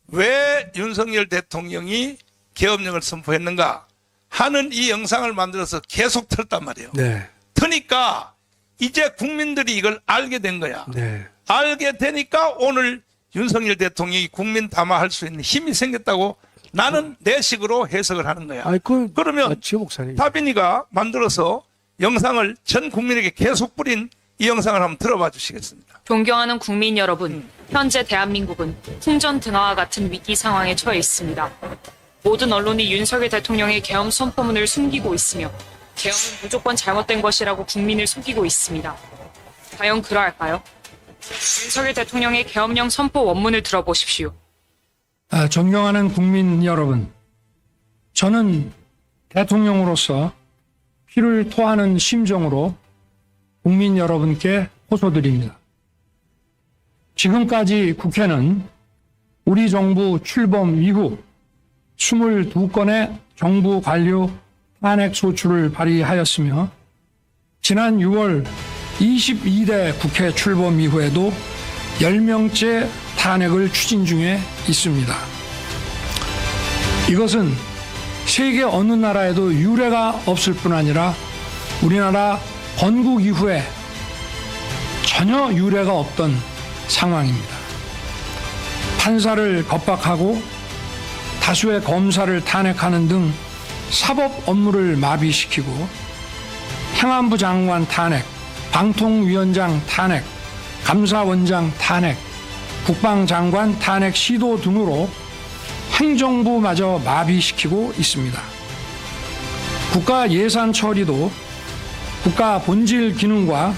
왜 윤석열 대통령이 계엄령을 선포했는가 하는 이 영상을 만들어서 계속 틀었단 말이에요. 네. 트니까 이제 국민들이 이걸 알게 된 거야. 네. 알게 되니까 오늘 윤석열 대통령이 국민 담화할 수 있는 힘이 생겼다고 나는 내 식으로 해석을 하는 거야. 아이, 그러면 지호 목사님. 다빈이가 만들어서 영상을 전 국민에게 계속 뿌린 이 영상을 한번 들어봐 주시겠습니다. 존경하는 국민 여러분, 현재 대한민국은 풍전등화와 같은 위기 상황에 처해 있습니다. 모든 언론이 윤석열 대통령의 계엄 선포문을 숨기고 있으며 계엄은 무조건 잘못된 것이라고 국민을 속이고 있습니다. 과연 그러할까요? 윤석열 대통령의 계엄령 선포 원문을 들어보십시오. 존경하는 국민 여러분, 저는 대통령으로서 피를 토하는 심정으로 국민 여러분께 호소드립니다. 지금까지 국회는 우리 정부 출범 이후 22건의 정부 관료 탄핵 소추를 발의하였으며 지난 6월 22대 국회 출범 이후에도 10명째 탄핵을 추진 중에 있습니다. 이것은 세계 어느 나라에도 유례가 없을 뿐 아니라 우리나라 건국 이후에 전혀 유례가 없던 상황입니다. 판사를 겁박하고 다수의 검사를 탄핵하는 등 사법 업무를 마비시키고 행안부 장관 탄핵, 방통위원장 탄핵, 감사원장 탄핵, 국방장관 탄핵 시도 등으로 행정부마저 마비시키고 있습니다. 국가 예산 처리도 국가 본질 기능과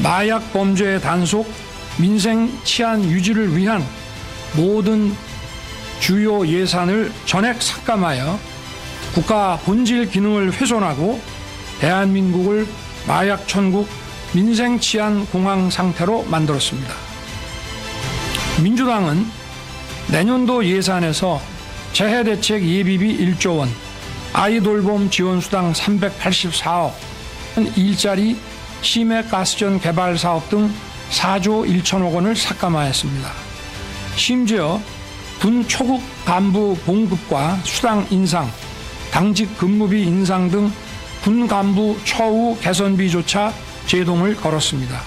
마약 범죄 단속, 민생 치안 유지를 위한 모든 주요 예산을 전액 삭감하여 국가 본질 기능을 훼손하고 대한민국을 마약 천국, 민생 치안 공황 상태로 만들었습니다. 민주당은 내년도 예산에서 재해대책 예비비 1조 원, 아이돌봄 지원수당 384억, 일자리 심해가스전 개발 사업 등 4조 1천억 원을 삭감하였습니다. 심지어 군 초급 간부 봉급과 수당 인상, 당직 근무비 인상 등 군 간부 처우 개선비조차 제동을 걸었습니다.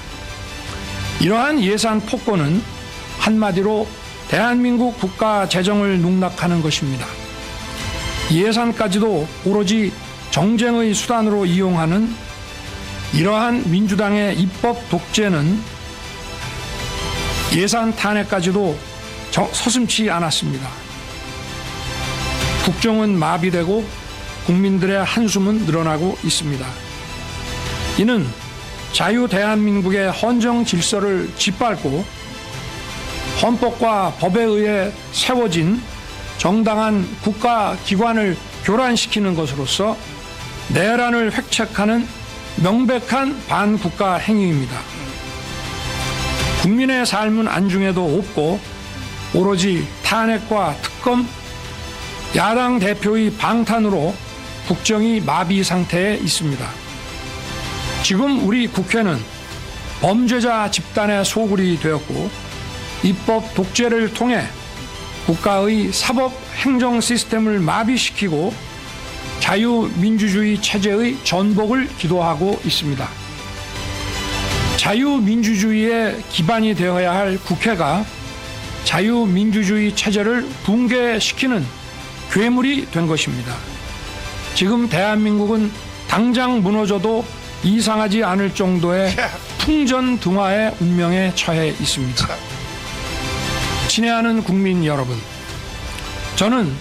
이러한 예산 폭거는 한마디로 대한민국 국가 재정을 농락하는 것입니다. 예산까지도 오로지 정쟁의 수단으로 이용하는 이러한 민주당의 입법 독재는 예산 탄핵까지도 서슴지 않았습니다. 국정은 마비되고 국민들의 한숨은 늘어나고 있습니다. 이는 자유 대한민국의 헌정 질서를 짓밟고 헌법과 법에 의해 세워진 정당한 국가기관을 교란시키는 것으로서 내란을 획책하는 명백한 반국가 행위입니다. 국민의 삶은 안중에도 없고 오로지 탄핵과 특검, 야당 대표의 방탄으로 국정이 마비 상태에 있습니다. 지금 우리 국회는 범죄자 집단의 소굴이 되었고 입법 독재를 통해 국가의 사법 행정 시스템을 마비시키고 자유민주주의 체제의 전복을 기도하고 있습니다. 자유민주주의의 기반이 되어야 할 국회가 자유민주주의 체제를 붕괴시키는 괴물이 된 것입니다. 지금 대한민국은 당장 무너져도 이상하지 않을 정도의 풍전등화의 운명에 처해 있습니다. 친애하는 국민 여러분, 저는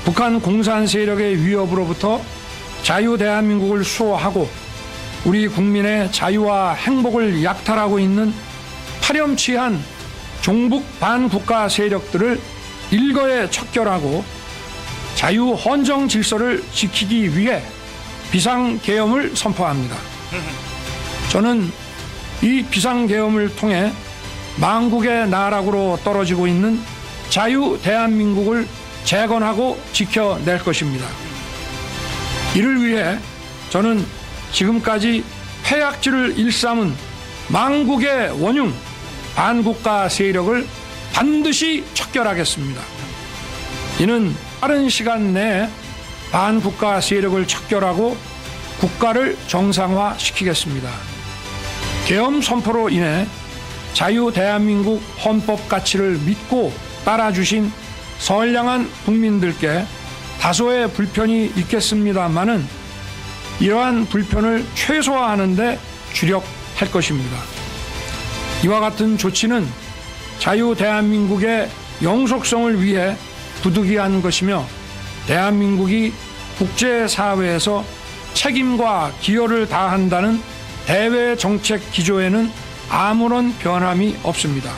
북한 공산 세력의 위협으로부터 자유 대한민국을 수호하고 우리 국민의 자유와 행복을 약탈하고 있는 파렴치한 종북 반국가 세력들을 일거에 척결하고 자유 헌정 질서를 지키기 위해 비상계엄을 선포합니다. 저는 이 비상계엄을 통해 망국의 나락으로 떨어지고 있는 자유 대한민국을 재건하고 지켜낼 것입니다. 이를 위해 저는 지금까지 폐악질을 일삼은 망국의 원흉 반국가 세력을 반드시 척결하겠습니다. 이는 빠른 시간 내에 반국가 세력을 척결하고 국가를 정상화시키겠습니다. 계엄 선포로 인해 자유 대한민국 헌법 가치를 믿고 따라주신 선량한 국민들께 다소의 불편이 있겠습니다마는 이러한 불편을 최소화하는 데 주력할 것입니다. 이와 같은 조치는 자유 대한민국의 영속성을 위해 부득이한 것이며 대한민국이 국제사회에서 책임과 기여를 다한다는 대외 정책 기조에는 아무런 변함이 없습니다.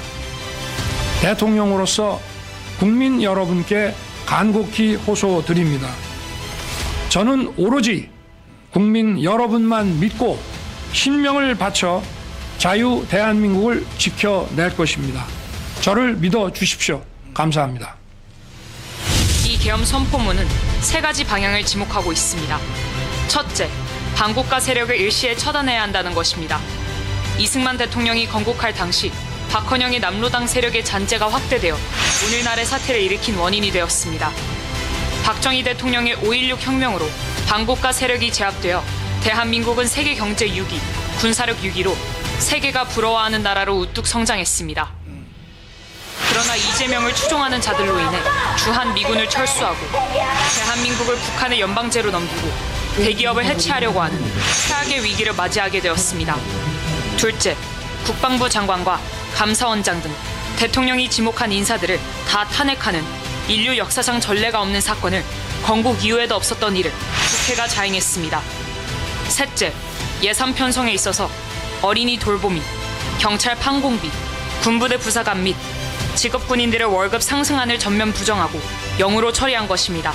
대통령으로서 국민 여러분께 간곡히 호소드립니다. 저는 오로지 국민 여러분만 믿고 신명을 바쳐 자유 대한민국을 지켜낼 것입니다. 저를 믿어 주십시오. 감사합니다. 이 계엄 선포문은 세 가지 방향을 지목하고 있습니다. 첫째, 반국가 세력을 일시에 처단해야 한다는 것입니다. 이승만 대통령이 건국할 당시 박헌영의 남로당 세력의 잔재가 확대되어 오늘날의 사태를 일으킨 원인이 되었습니다. 박정희 대통령의 5.16 혁명으로 반국가 세력이 제압되어 대한민국은 세계 경제 6위, 군사력 6위로 세계가 부러워하는 나라로 우뚝 성장했습니다. 그러나 이재명을 추종하는 자들로 인해 주한 미군을 철수하고 대한민국을 북한의 연방제로 넘기고 대기업을 해체하려고 하는 최악의 위기를 맞이하게 되었습니다. 둘째, 국방부 장관과 감사원장 등 대통령이 지목한 인사들을 다 탄핵하는 인류 역사상 전례가 없는 사건을 건국 이후에도 없었던 일을 국회가 자행했습니다. 셋째, 예산 편성에 있어서 어린이 돌보미, 경찰 판공비, 군부대 부사관 및 직업군인들의 월급 상승안을 전면 부정하고 0으로 처리한 것입니다.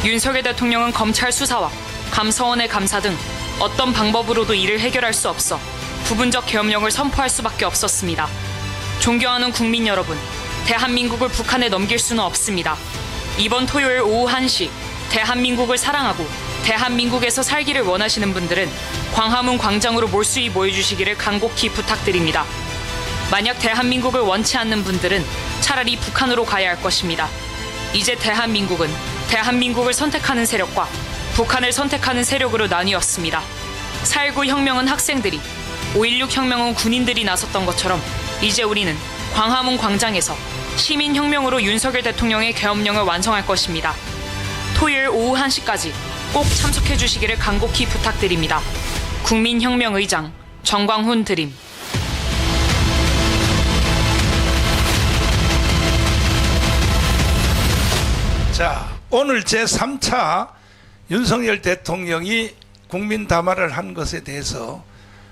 윤석열 대통령은 검찰 수사와 감사원의 감사 등 어떤 방법으로도 이를 해결할 수 없어 부분적 계엄령을 선포할 수밖에 없었습니다. 존경하는 국민 여러분, 대한민국을 북한에 넘길 수는 없습니다. 이번 토요일 오후 1시 대한민국을 사랑하고 대한민국에서 살기를 원하시는 분들은 광화문 광장으로 몰수히 모여주시기를 간곡히 부탁드립니다. 만약 대한민국을 원치 않는 분들은 차라리 북한으로 가야 할 것입니다. 이제 대한민국은 대한민국을 선택하는 세력과 북한을 선택하는 세력으로 나뉘었습니다. 4.19 혁명은 학생들이, 5.16 혁명은 군인들이 나섰던 것처럼 이제 우리는 광화문 광장에서 시민혁명으로 윤석열 대통령의 계엄령을 완성할 것입니다. 토요일 오후 1시까지 꼭 참석해 주시기를 간곡히 부탁드립니다. 국민혁명의장 정광훈 드림. 자, 오늘 제3차 윤석열 대통령이 국민 담화를 한 것에 대해서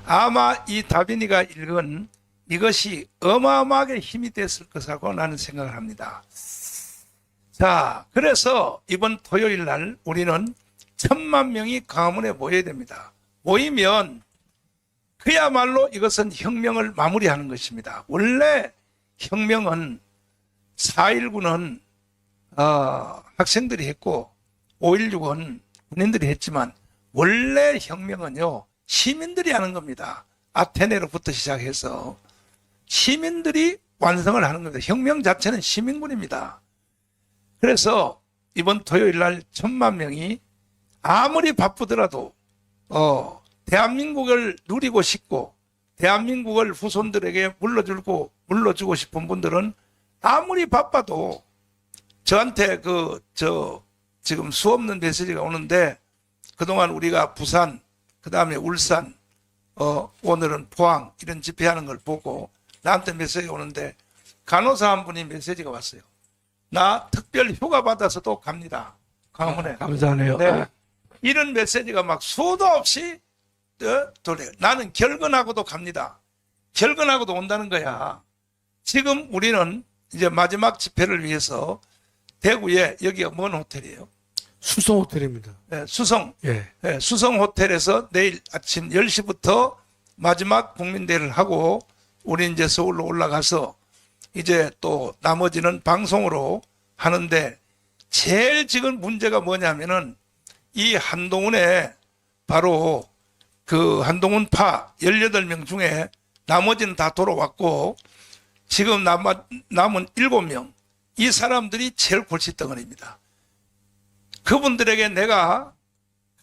아마 이 다빈이가 읽은 이것이 어마어마하게 힘이 됐을 것이라고 나는 생각을 합니다. 자, 그래서 이번 토요일 날 우리는 1,000만 명이 광화문에 모여야 됩니다. 모이면 그야말로 이것은 혁명을 마무리하는 것입니다. 원래 혁명은 4.19는 학생들이 했고 5.16은 군인들이 했지만 원래 혁명은요 시민들이 하는 겁니다. 아테네로부터 시작해서 시민들이 완성을 하는 겁니다. 혁명 자체는 시민군입니다. 그래서 이번 토요일 날 1,000만 명이 아무리 바쁘더라도 대한민국을 누리고 싶고 대한민국을 후손들에게 물러주고 싶은 분들은 아무리 바빠도 저한테 지금 수없는 메시지가 오는데 그동안 우리가 부산, 그 다음에 울산, 오늘은 포항 이런 집회하는 걸 보고 나한테 메시지가 오는데 간호사 한 분이 메시지가 왔어요. 나 특별 휴가 받아서도 갑니다. 광화문에. 감사하네요. 네. 이런 메시지가 막 수도 없이 돌려요. 나는 결근하고도 갑니다. 결근하고도 온다는 거야. 지금 우리는 이제 마지막 집회를 위해서 대구에 여기가 뭔 호텔이에요? 수성 호텔입니다. 네, 수성. 예. 네, 수성 호텔에서 내일 아침 10시부터 마지막 국민대회를 하고 우리 이제 서울로 올라가서 이제 또 나머지는 방송으로 하는데 제일 지금 문제가 뭐냐면은 이 한동훈의 바로 그 한동훈파 18명 중에 나머지는 다 돌아왔고 지금 남은 7명 이 사람들이 제일 골칫덩어리입니다. 그분들에게 내가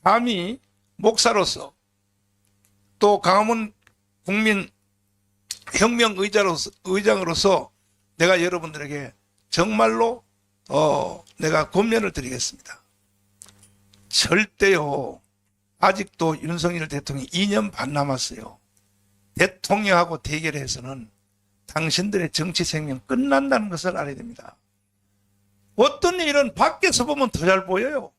감히 목사로서 또 광화문 국민 혁명의장으로서 내가 여러분들에게 정말로 내가 권면을 드리겠습니다. 절대요. 아직도 윤석열 대통령이 2년 반 남았어요. 대통령하고 대결해서는 당신들의 정치 생명 끝난다는 것을 알아야 됩니다. 어떤 일은 밖에서 보면 더 잘 보여요.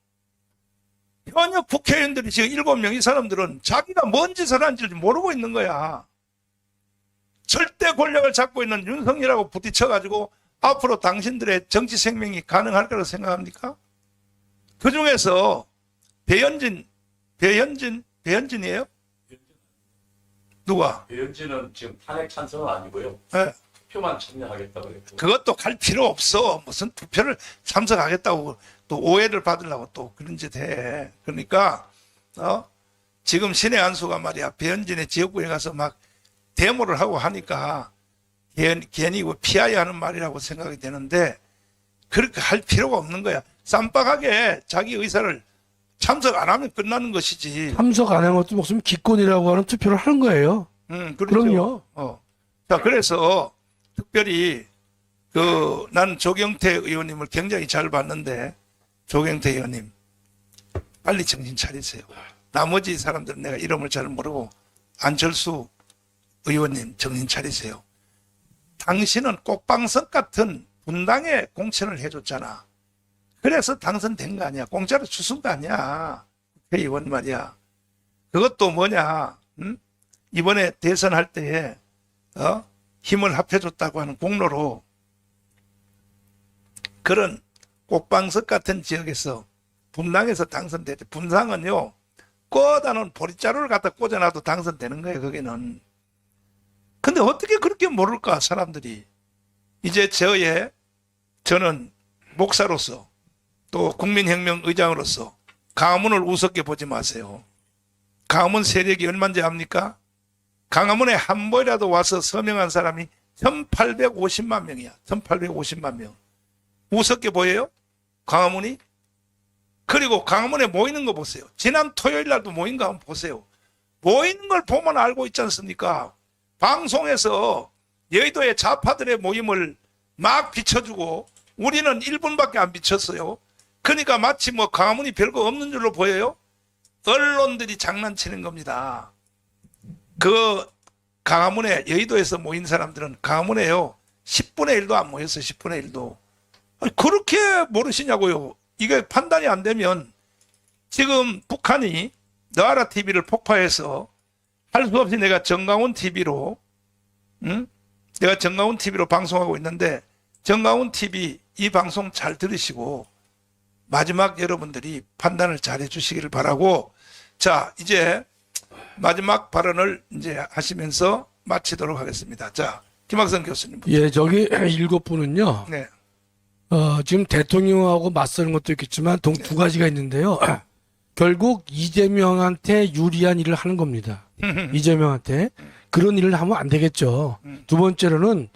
현역 국회의원들이 지금 7명 이 사람들은 자기가 뭔 짓을 한지 모르고 있는 거야. 절대 권력을 잡고 있는 윤석열하고 부딪혀가지고 앞으로 당신들의 정치 생명이 가능할 거라고 생각합니까? 그 중에서 배현진이에요? 누가? 배현진은 지금 탄핵 찬성은 아니고요. 네. 투표만 참여하겠다고 했고. 그것도 갈 필요 없어. 무슨 투표를 참석하겠다고 또 오해를 받으려고 또 그런 짓 해. 그러니까 지금 신의 안수가 말이야 배현진의 지역구에 가서 막 데모를 하고 하니까 괜히 피하야 하는 말이라고 생각이 되는데 그렇게 할 필요가 없는 거야. 쌈박하게 자기 의사를 참석 안 하면 끝나는 것이지. 참석 안 한 것도 무슨 기권이라고 하는 투표를 하는 거예요. 그렇죠. 그럼요. 자, 그래서 특별히 난 조경태 의원님을 굉장히 잘 봤는데 조경태 의원님 빨리 정신 차리세요. 나머지 사람들은 내가 이름을 잘 모르고 안철수 의원님 정신 차리세요. 당신은 꼭방석 같은 분당에 공천을 해줬잖아. 그래서 당선된 거 아니야. 공짜로 주순 거 아니야. 국회의원 말이야. 그것도 뭐냐. 이번에 대선할 때에 힘을 합해줬다고 하는 공로로 그런 꼭방석 같은 지역에서 분당에서 당선됐대. 분당은요. 꺼다놓은 보리자루를 갖다 꽂아놔도 당선되는 거예요. 거기는. 근데 어떻게 그렇게 모를까, 사람들이. 이제 저는 목사로서 또 국민혁명 의장으로서 강화문을 우습게 보지 마세요. 강화문 세력이 얼마인지 압니까? 강화문에 한 번이라도 와서 서명한 사람이 1850만 명이야. 1850만 명. 우습게 보여요? 강화문이? 그리고 강화문에 모이는 거 보세요. 지난 토요일 날도 모인 거 한번 보세요. 모이는 걸 보면 알고 있지 않습니까? 방송에서 여의도의 좌파들의 모임을 막 비춰주고 우리는 1분밖에 안 비쳤어요. 그러니까 마치 뭐 강화문이 별거 없는 줄로 보여요? 언론들이 장난치는 겁니다. 그 강화문에 여의도에서 모인 사람들은 강화문에요 10분의 1도 안 모였어요. 10분의 1도. 아니, 그렇게 모르시냐고요. 이게 판단이 안 되면 지금 북한이 너아라 TV를 폭파해서 할 수 없이 내가 정강훈 TV로 내가 정강훈 TV로 방송하고 있는데 정강훈 TV 이 방송 잘 들으시고 마지막 여러분들이 판단을 잘 해주시기를 바라고, 자 이제 마지막 발언을 이제 하시면서 마치도록 하겠습니다. 자, 김학선 교수님. 예, 저기 7분은요. 네. 지금 대통령하고 맞서는 것도 있겠지만 두 가지가 있는데요. 결국 이재명한테 유리한 일을 하는 겁니다. 이재명한테. 그런 일을 하면 안 되겠죠. 두 번째로는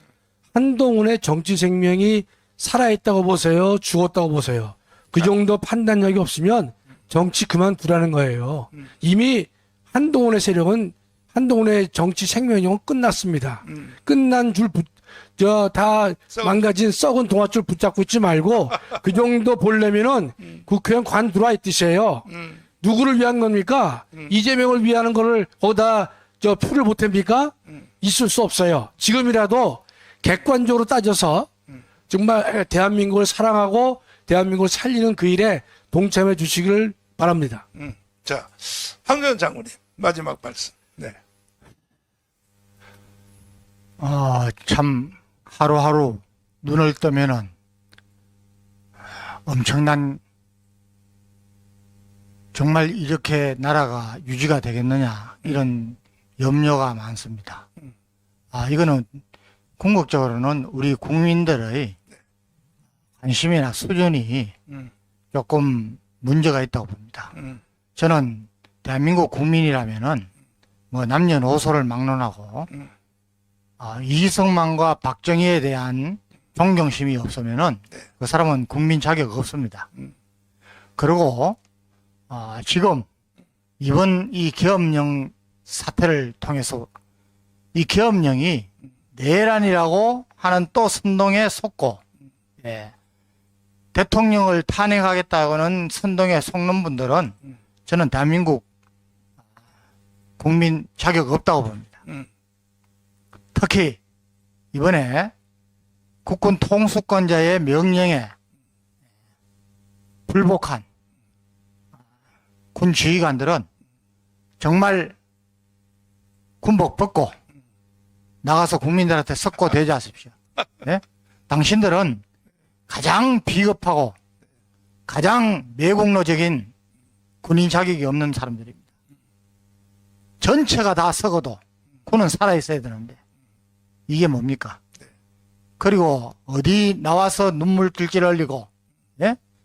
한동훈의 정치 생명이 살아있다고 보세요? 죽었다고 보세요? 그 정도 판단력이 없으면 정치 그만두라는 거예요. 이미 한동훈의 세력은 한동훈의 정치 생명력은 끝났습니다. 끝난 줄 다 망가진 썩은 동아줄 붙잡고 있지 말고 그 정도 보려면은 국회의원 관두라 이 뜻이에요. 누구를 위한 겁니까? 이재명을 위하는 거를 거기다 표를 보탭니까? 있을 수 없어요. 지금이라도 객관적으로 따져서 정말 대한민국을 사랑하고 대한민국을 살리는 그 일에 동참해 주시기를 바랍니다. 자, 황교안 장군님 마지막 말씀. 네. 참 하루하루 눈을 뜨면은 엄청난, 정말 이렇게 나라가 유지가 되겠느냐 이런 염려가 많습니다. 이거는 궁극적으로는 우리 국민들의 관심이나 수준이 조금 문제가 있다고 봅니다. 저는 대한민국 국민이라면은 뭐 남녀노소를 막론하고 이승만과 박정희에 대한 존경심이 없으면은 그 사람은 국민 자격 없습니다. 그리고 지금 이번 이 계엄령 사태를 통해서 이 계엄령이 내란이라고 하는 또 선동에 속고, 대통령을 탄핵하겠다고는 선동에 속는 분들은 저는 대한민국 국민 자격 없다고 봅니다. 특히 이번에 국군 통수권자의 명령에 불복한 군 지휘관들은 정말 군복 벗고 나가서 국민들한테 석고 대조하십시오. 네? 당신들은 가장 비겁하고 가장 매국노적인 군인 자격이 없는 사람들입니다. 전체가 다 썩어도 군은 살아있어야 되는데 이게 뭡니까? 그리고 어디 나와서 눈물길질 흘리고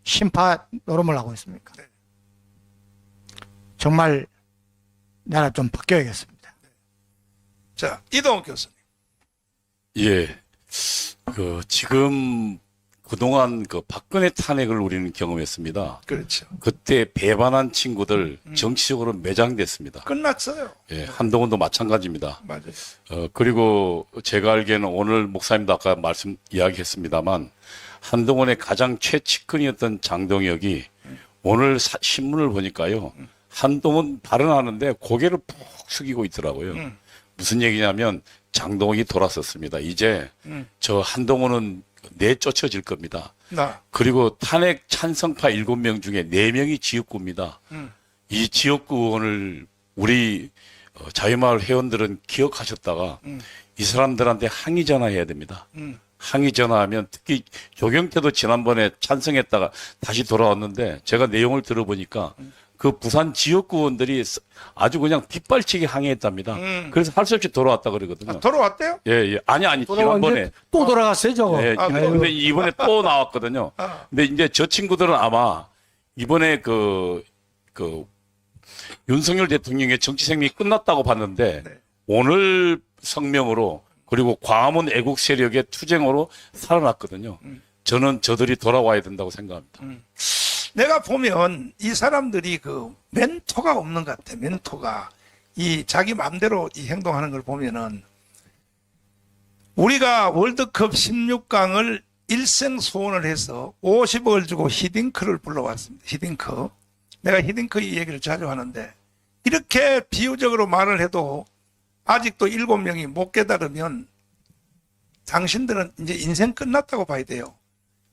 심파 노름을 하고 있습니까? 정말 나라 좀 바뀌어야겠습니다. 자, 이동욱 교수님. 예. 지금 그동안 박근혜 탄핵을 우리는 경험했습니다. 그렇죠. 그때 배반한 친구들 정치적으로 매장됐습니다. 끝났어요. 예, 한동훈도 마찬가지입니다. 맞아요. 그리고 제가 알기에는 오늘 목사님도 아까 이야기했습니다만 한동훈의 가장 최측근이었던 장동혁이 오늘 신문을 보니까요. 한동훈 발언하는데 고개를 푹 숙이고 있더라고요. 무슨 얘기냐면 장동혁이 돌아섰습니다. 이제 저 한동훈은 내쫓아질 겁니다. 그리고 탄핵 찬성파 7명 중에 4명이 지역구입니다. 이 지역구 의원을 우리 자유마을 회원들은 기억하셨다가 이 사람들한테 항의 전화해야 됩니다. 항의 전화하면 특히 조경태도 지난번에 찬성했다가 다시 돌아왔는데 제가 내용을 들어보니까 그 부산 지역구원들이 아주 그냥 뒷발치기 항의했답니다. 그래서 할 수 없이 돌아왔다 그러거든요. 돌아왔대요? 예, 예. 아니, 지난번에. 또 돌아갔어요, 저거. 예, 근데 이번에 또 나왔거든요. 근데 이제 저 친구들은 아마 이번에 그 윤석열 대통령의 정치 생명이 끝났다고 봤는데 오늘 성명으로 그리고 광화문 애국 세력의 투쟁으로 살아났거든요. 저는 저들이 돌아와야 된다고 생각합니다. 내가 보면 이 사람들이 그 멘토가 없는 것 같아. 멘토가 이 자기 마음대로 이 행동하는 걸 보면은 우리가 월드컵 16강을 일생 소원을 해서 50억을 주고 히딩크를 불러왔습니다. 히딩크. 내가 히딩크 이 얘기를 자주 하는데 이렇게 비유적으로 말을 해도 아직도 7명이 못 깨달으면 당신들은 이제 인생 끝났다고 봐야 돼요.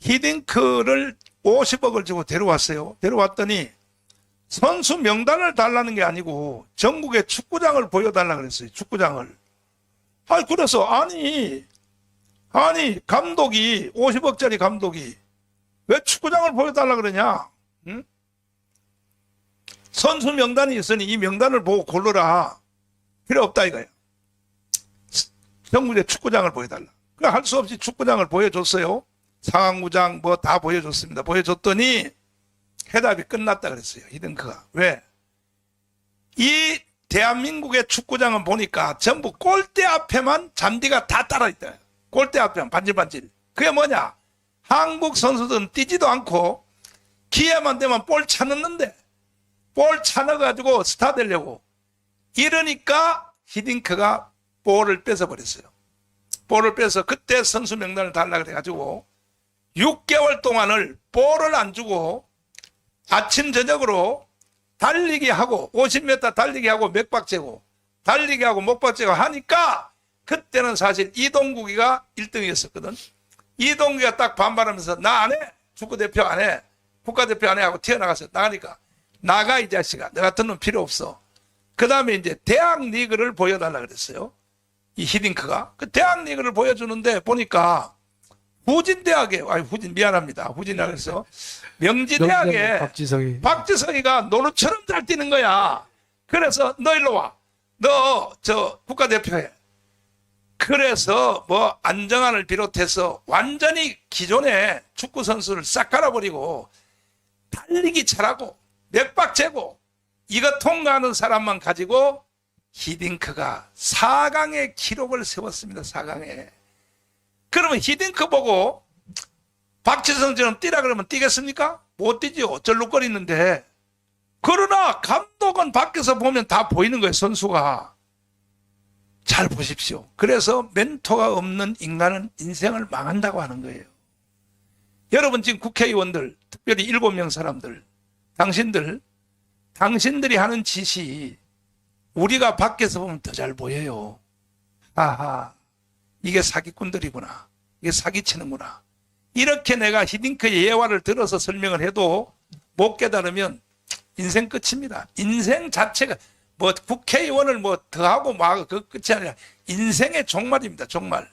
히딩크를 50억을 주고 데려왔어요. 데려왔더니 선수 명단을 달라는 게 아니고 전국의 축구장을 보여달라 그랬어요. 축구장을. 그래서 아니 감독이 50억짜리 감독이 왜 축구장을 보여달라 그러냐? 응? 선수 명단이 있으니 이 명단을 보고 고르라. 필요 없다 이거야. 전국의 축구장을 보여달라. 그래 할 수 없이 축구장을 보여줬어요. 상황구장 뭐 다 보여줬습니다. 보여줬더니 해답이 끝났다 그랬어요. 히딩크가. 왜? 이 대한민국의 축구장은 보니까 전부 골대 앞에만 잔디가 다 따라있다. 골대 앞에만 반질반질. 그게 뭐냐? 한국 선수들은 뛰지도 않고 기회만 되면 볼 차넣는데 볼 차넣어가지고 스타 되려고. 이러니까 히딩크가 볼을 뺏어버렸어요. 볼을 빼서 그때 선수 명단을 달라 그래가지고 6개월 동안을 볼을 안 주고 아침 저녁으로 달리기 하고 50m 달리기 하고 맥박 재고 달리기 하고 목박 재고 하니까 그때는 사실 이동국이가 1등이었었거든. 이동국이가 딱 반발하면서 나 안 해. 축구대표 안 해. 국가대표 안 해 하고 튀어나갔어요. 나가니까 나가 이 자식아. 너 같은 놈 필요 없어. 그 다음에 이제 대학 리그를 보여달라 그랬어요. 이 히딩크가. 그 대학 리그를 보여주는데 보니까 후진대학에, 후진 미안합니다. 후진이라 그래서 명지대학에 박지성이가 노루처럼 잘 뛰는 거야. 그래서 너 일로 와. 너 저 국가대표해. 그래서 뭐 안정환을 비롯해서 완전히 기존의 축구 선수를 싹 갈아버리고 달리기 잘하고 맥박 재고 이거 통과하는 사람만 가지고 히딩크가 4강의 기록을 세웠습니다. 4강에. 그러면 히딩크 보고 박지성처럼 뛰라 그러면 뛰겠습니까? 못 뛰죠. 절룩거리는데. 그러나 감독은 밖에서 보면 다 보이는 거예요. 선수가. 잘 보십시오. 그래서 멘토가 없는 인간은 인생을 망한다고 하는 거예요. 여러분 지금 국회의원들, 특별히 7명 사람들, 당신들이 하는 짓이 우리가 밖에서 보면 더 잘 보여요. 아하, 이게 사기꾼들이구나. 이게 사기치는구나. 이렇게 내가 히딩크의 예화를 들어서 설명을 해도 못 깨달으면 인생 끝입니다. 인생 자체가 뭐 국회의원을 뭐 더하고 막 그 끝이 아니라 인생의 종말입니다. 종말.